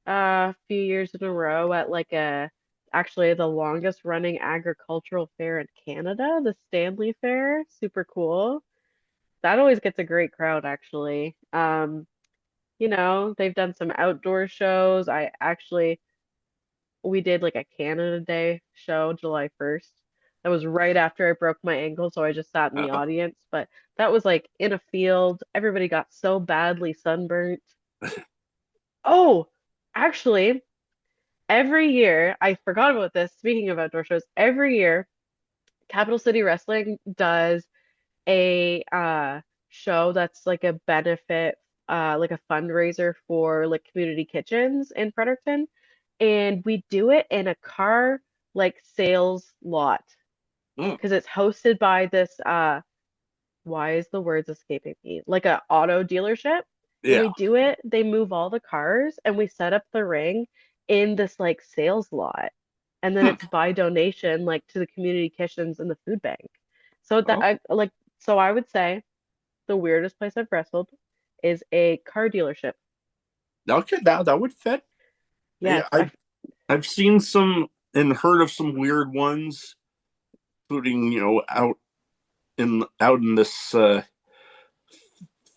a few years in a row at like actually the longest running agricultural fair in Canada, the Stanley Fair. Super cool. That always gets a great crowd, actually. They've done some outdoor shows. We did like a Canada Day show July 1st. That was right after I broke my ankle, so I just sat in the Uh, audience. But that was like in a field. Everybody got so badly sunburnt. Oh, actually, every year, I forgot about this. Speaking of outdoor shows, every year, Capital City Wrestling does a show that's like a benefit, like a fundraiser for like community kitchens in Fredericton. And we do it in a car like sales lot mm, because it's hosted by this why is the words escaping me? Like a auto dealership. And yeah. we do it, they move all the cars and we set up the ring in this like sales lot. And then Hmm. it's by donation like to the community kitchens and the food bank. So that Well, I like so I would say the weirdest place I've wrestled is a car dealership. okay, that would fit. Yeah, Yes, I've seen some and heard of some weird ones, including out in this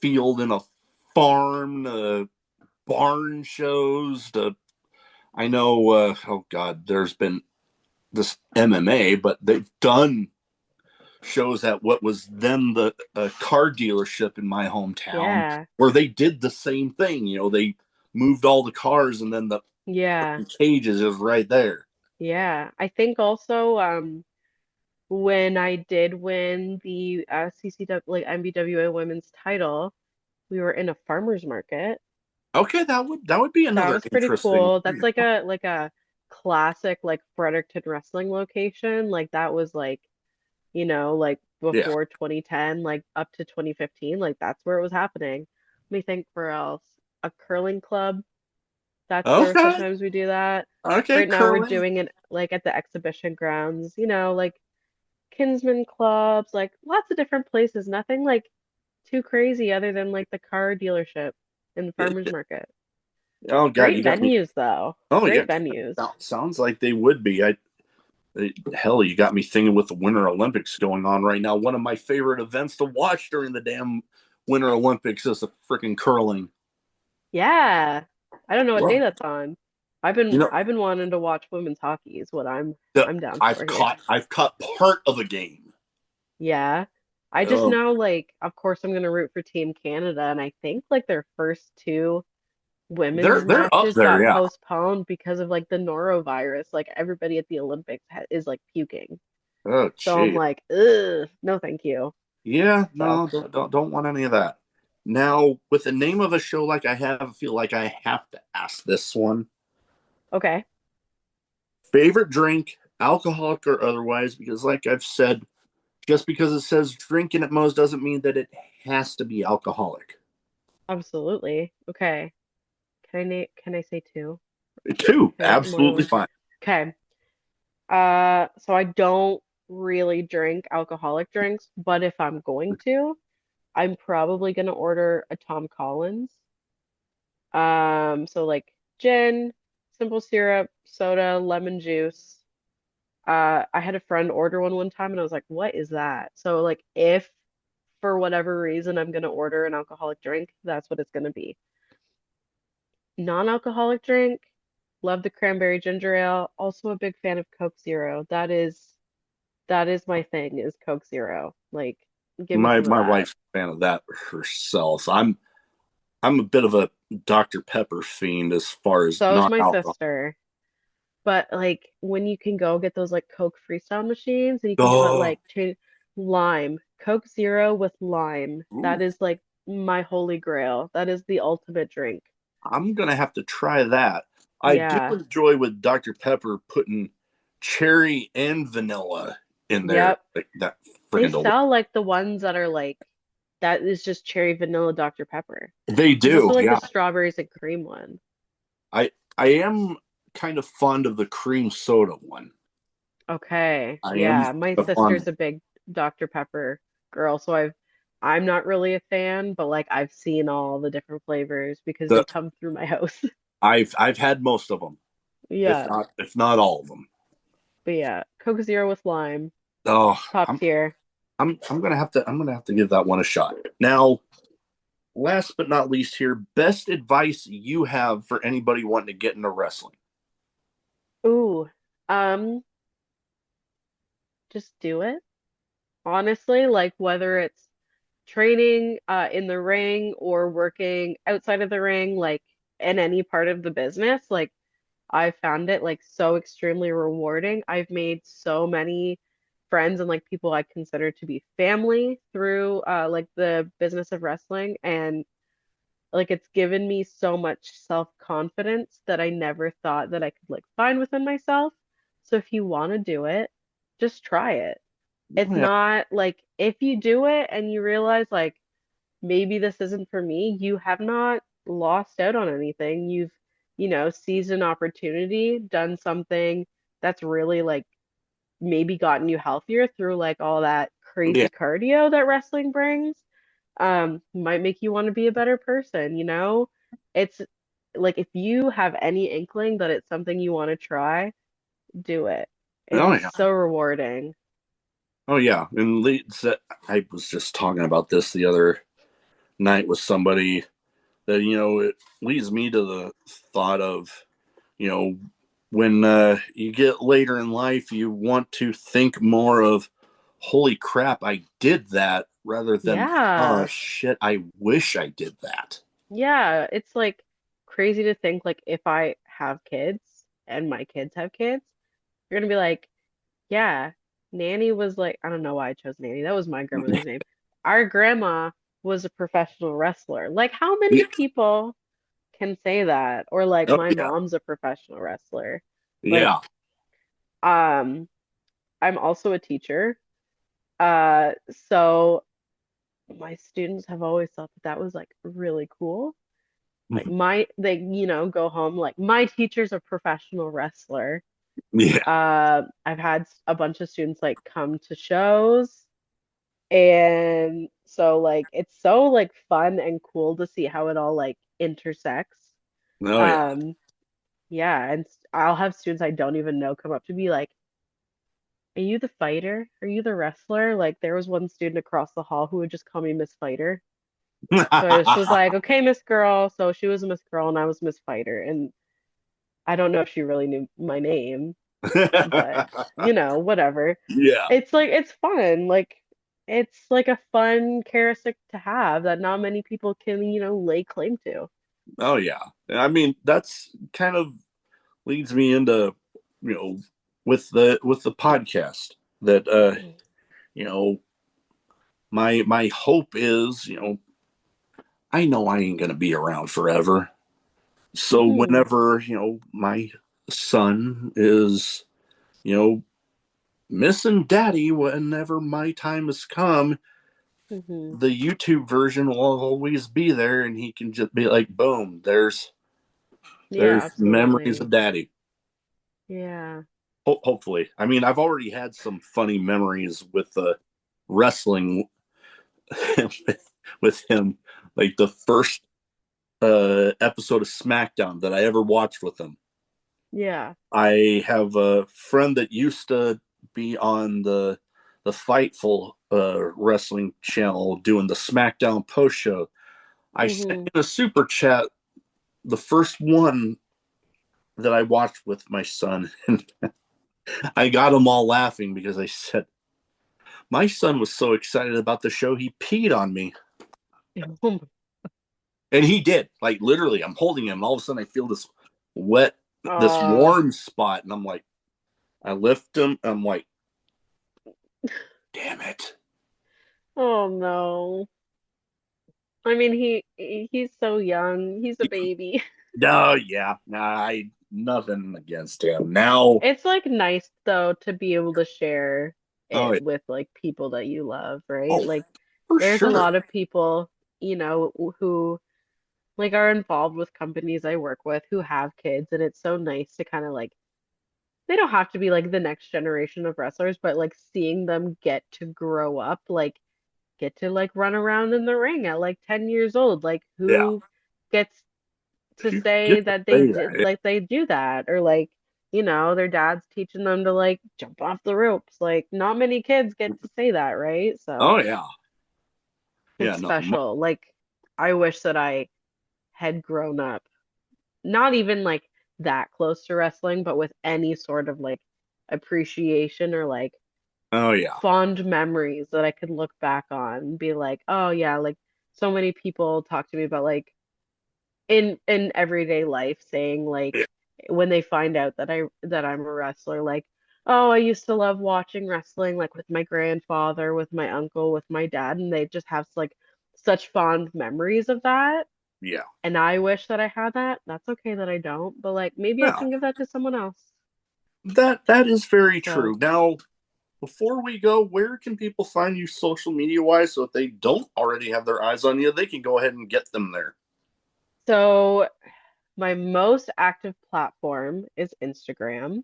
field in a farm, barn shows. I know. Oh God, there's been this MMA, but they've done shows at what was then the car dealership in my hometown, yeah, where they did the same thing. They moved all the cars, and then the yeah, cages is right there. yeah. I think also when I did win the CCW like MBWA women's title, we were in a farmer's market. Okay, that would be That another was pretty interesting. cool. That's like a classic like Fredericton wrestling location. Like that was like, like Yeah. before 2010, like up to 2015, like that's where it was happening. Let me think where else. A curling club That's where Okay. sometimes we do that. Okay, Right now we're curling. doing it like at the exhibition grounds, like Kinsman clubs, like lots of different places. Nothing like too crazy other than like the car dealership and the farmers market. Oh God, you Great got me. venues though. Oh yeah, Great venues. sounds like they would be. Hell, you got me thinking with the Winter Olympics going on right now. One of my favorite events to watch during the damn Winter Olympics is the freaking curling. Yeah. I don't know what day Well, that's on. I've been you know, I've been wanting to watch women's hockey is what I'm down for here. I've caught part of a game. Yeah. I just Oh, know like of course I'm gonna root for Team Canada and I think like their first two women's they're up matches there, got yeah. postponed because of like the norovirus. Like everybody at the Olympics is like puking. Oh, So I'm gee. like, ugh, no thank you. Yeah, So no, don't want any of that. Now, with the name of a show like I have, I feel like I have to ask this one. okay. Favorite drink, alcoholic or otherwise, because like I've said, just because it says drinking at Moe's doesn't mean that it has to be alcoholic. Absolutely. Okay. Can I say two? Two, Can I more than absolutely one? fine. Okay. So I don't really drink alcoholic drinks, but if I'm going to, I'm probably gonna order a Tom Collins. So like gin, simple syrup, soda, lemon juice. I had a friend order one time and I was like, what is that? So like if for whatever reason I'm gonna order an alcoholic drink, that's what it's gonna be. Non-alcoholic drink, love the cranberry ginger ale. Also a big fan of Coke Zero. That is my thing is Coke Zero. Like, give me some of My that. wife's a fan of that herself. I'm a bit of a Dr. Pepper fiend as far as So is non my alcohol. sister. But like when you can go get those like Coke freestyle machines and you can put Oh, like lime, Coke Zero with lime. That ooh, is like my holy grail. That is the ultimate drink. I'm gonna have to try that. I do Yeah. enjoy with Dr. Pepper putting cherry and vanilla in there. Yep. Like that They freaking delicious. sell like the ones that are like that is just cherry vanilla Dr. Pepper. They There's also do, like the yeah. strawberries and cream one. I am kind of fond of the cream soda one. Okay. I am Yeah, my fond. sister's a big Dr. Pepper girl, so I'm not really a fan, but like I've seen all the different flavors because they The come through my house. I've had most of them, Yeah. if not all of them. But yeah, Coke Zero with lime, Oh, top tier. I'm gonna have to give that one a shot. Now, last but not least here, best advice you have for anybody wanting to get into wrestling. Ooh, um, just do it. Honestly, like whether it's training in the ring or working outside of the ring, like in any part of the business, like I found it like so extremely rewarding. I've made so many friends and like people I consider to be family through like the business of wrestling and like it's given me so much self-confidence that I never thought that I could like find within myself. So if you want to do it, just try it. Oh, It's yeah, not like if you do it and you realize like maybe this isn't for me, you have not lost out on anything. You've, seized an opportunity, done something that's really like maybe gotten you healthier through like all that yeah. crazy cardio that wrestling brings. Might make you want to be a better person. It's like if you have any inkling that it's something you want to try, do it. Oh It's yeah. so rewarding. Oh yeah. And I was just talking about this the other night with somebody that it leads me to the thought of you know when you get later in life, you want to think more of, holy crap, I did that, rather than, oh Yeah. shit, I wish I did that. Yeah, it's like crazy to think like if I have kids and my kids have kids, you're gonna be like, yeah, Nanny was like, I don't know why I chose Nanny. That was my grandmother's name. Our grandma was a professional wrestler. Like, how many Yeah. people can say that? Or like, Oh, my yeah. mom's a professional wrestler. Like, Yeah. um, I'm also a teacher. Uh, so my students have always thought that that was like really cool. Like they, go home like my teacher's a professional wrestler. Yeah. I've had a bunch of students like come to shows, and so like it's so like fun and cool to see how it all like intersects. Oh yeah. Um, yeah, and I'll have students I don't even know come up to me like, "Are you the fighter? Are you the wrestler?" Like there was one student across the hall who would just call me Miss Fighter. So I was just like, "Okay, Miss Girl." So she was Miss Girl and I was Miss Fighter, and I don't know if she really knew my name, but whatever. Yeah. It's like it's fun. Like it's like a fun characteristic to have that not many people can, lay claim to. Oh yeah. I mean, that's kind of leads me into, you know, with the podcast that you know, my hope is, I know I ain't gonna be around forever. So Hmm. whenever, my son is, you know, missing daddy, whenever my time has come, Hmm. the YouTube version will always be there and he can just be like, boom, Yeah, there's memories of absolutely. daddy. Yeah. Hopefully. I mean, I've already had some funny memories with the wrestling with him. Like the first episode of SmackDown that I ever watched with him. Yeah. I have a friend that used to be on the Fightful wrestling channel doing the SmackDown post show. I sent Hmm. in a super chat, the first one that I watched with my son, and I got them all laughing because I said, my son was so excited about the show he peed on me. And he did. Like literally, I'm holding him, and all of a sudden I feel wet, this Uh, warm spot, and I'm like, I lift him, I'm like, damn it. oh no. I mean, he's so young. He's a baby. No, yeah, nah, I nothing against him. Now, It's like nice though to be able to share oh, it with like people that you love, right? oh, Like for there's a sure. lot of people, who like are involved with companies I work with who have kids, and it's so nice to kind of like they don't have to be like the next generation of wrestlers, but like seeing them get to grow up, like get to like run around in the ring at like 10 years old, like Yeah, who gets to you say get to that they say did that. like they do that, or like their dad's teaching them to like jump off the ropes. Like not many kids get to say that, right? Oh So yeah, yeah. it's No, special. Like I wish that I had grown up not even like that close to wrestling, but with any sort of like appreciation or like oh yeah, fond memories that I could look back on and be like, oh yeah, like so many people talk to me about like in everyday life saying like yeah. when they find out that I'm a wrestler, like, oh, I used to love watching wrestling like with my grandfather, with my uncle, with my dad, and they just have like such fond memories of that. Yeah. And I wish that I had that. That's okay that I don't, but like maybe I Now can give that to someone else. that is very So, true. Now, before we go, where can people find you social media wise? So if they don't already have their eyes on you, they can go ahead and get them there. so my most active platform is Instagram.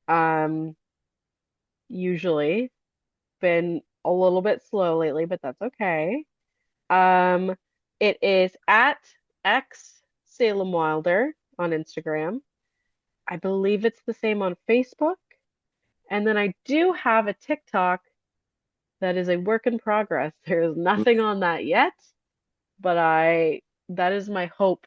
Um, Usually been a little bit slow lately, but that's okay. Um, it is at X Salem Wilder on Instagram. I believe it's the same on Facebook. And then I do have a TikTok that is a work in progress. There is nothing on that yet, but that is my hope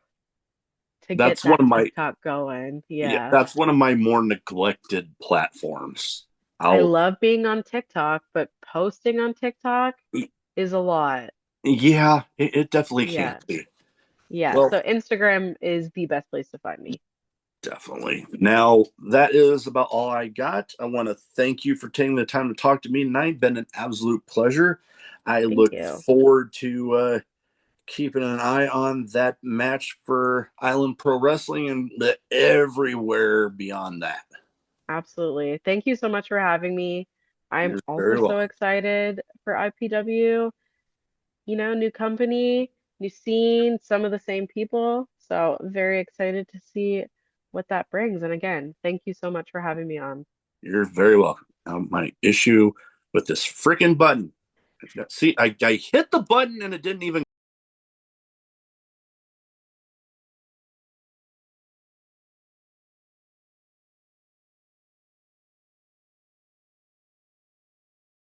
to get That's one that of my TikTok going. Yeah, Yeah. that's one of my more neglected platforms. I I'll love being on TikTok, but posting on TikTok is a lot. Yeah, it definitely can Yeah. be. Yeah. Well, So Instagram is the best place to find me. definitely. Now, that is about all I got. I want to thank you for taking the time to talk to me tonight. Been an absolute pleasure. I Thank look you. forward to keeping an eye on that match for Island Pro Wrestling and everywhere beyond that. Absolutely. Thank you so much for having me. I'm You're also very so welcome. excited for IPW. New company, new scene, some of the same people. So very excited to see what that brings. And again, thank you so much for having me on. You're very welcome. Now, my issue with this freaking button. See, I hit the button and it didn't even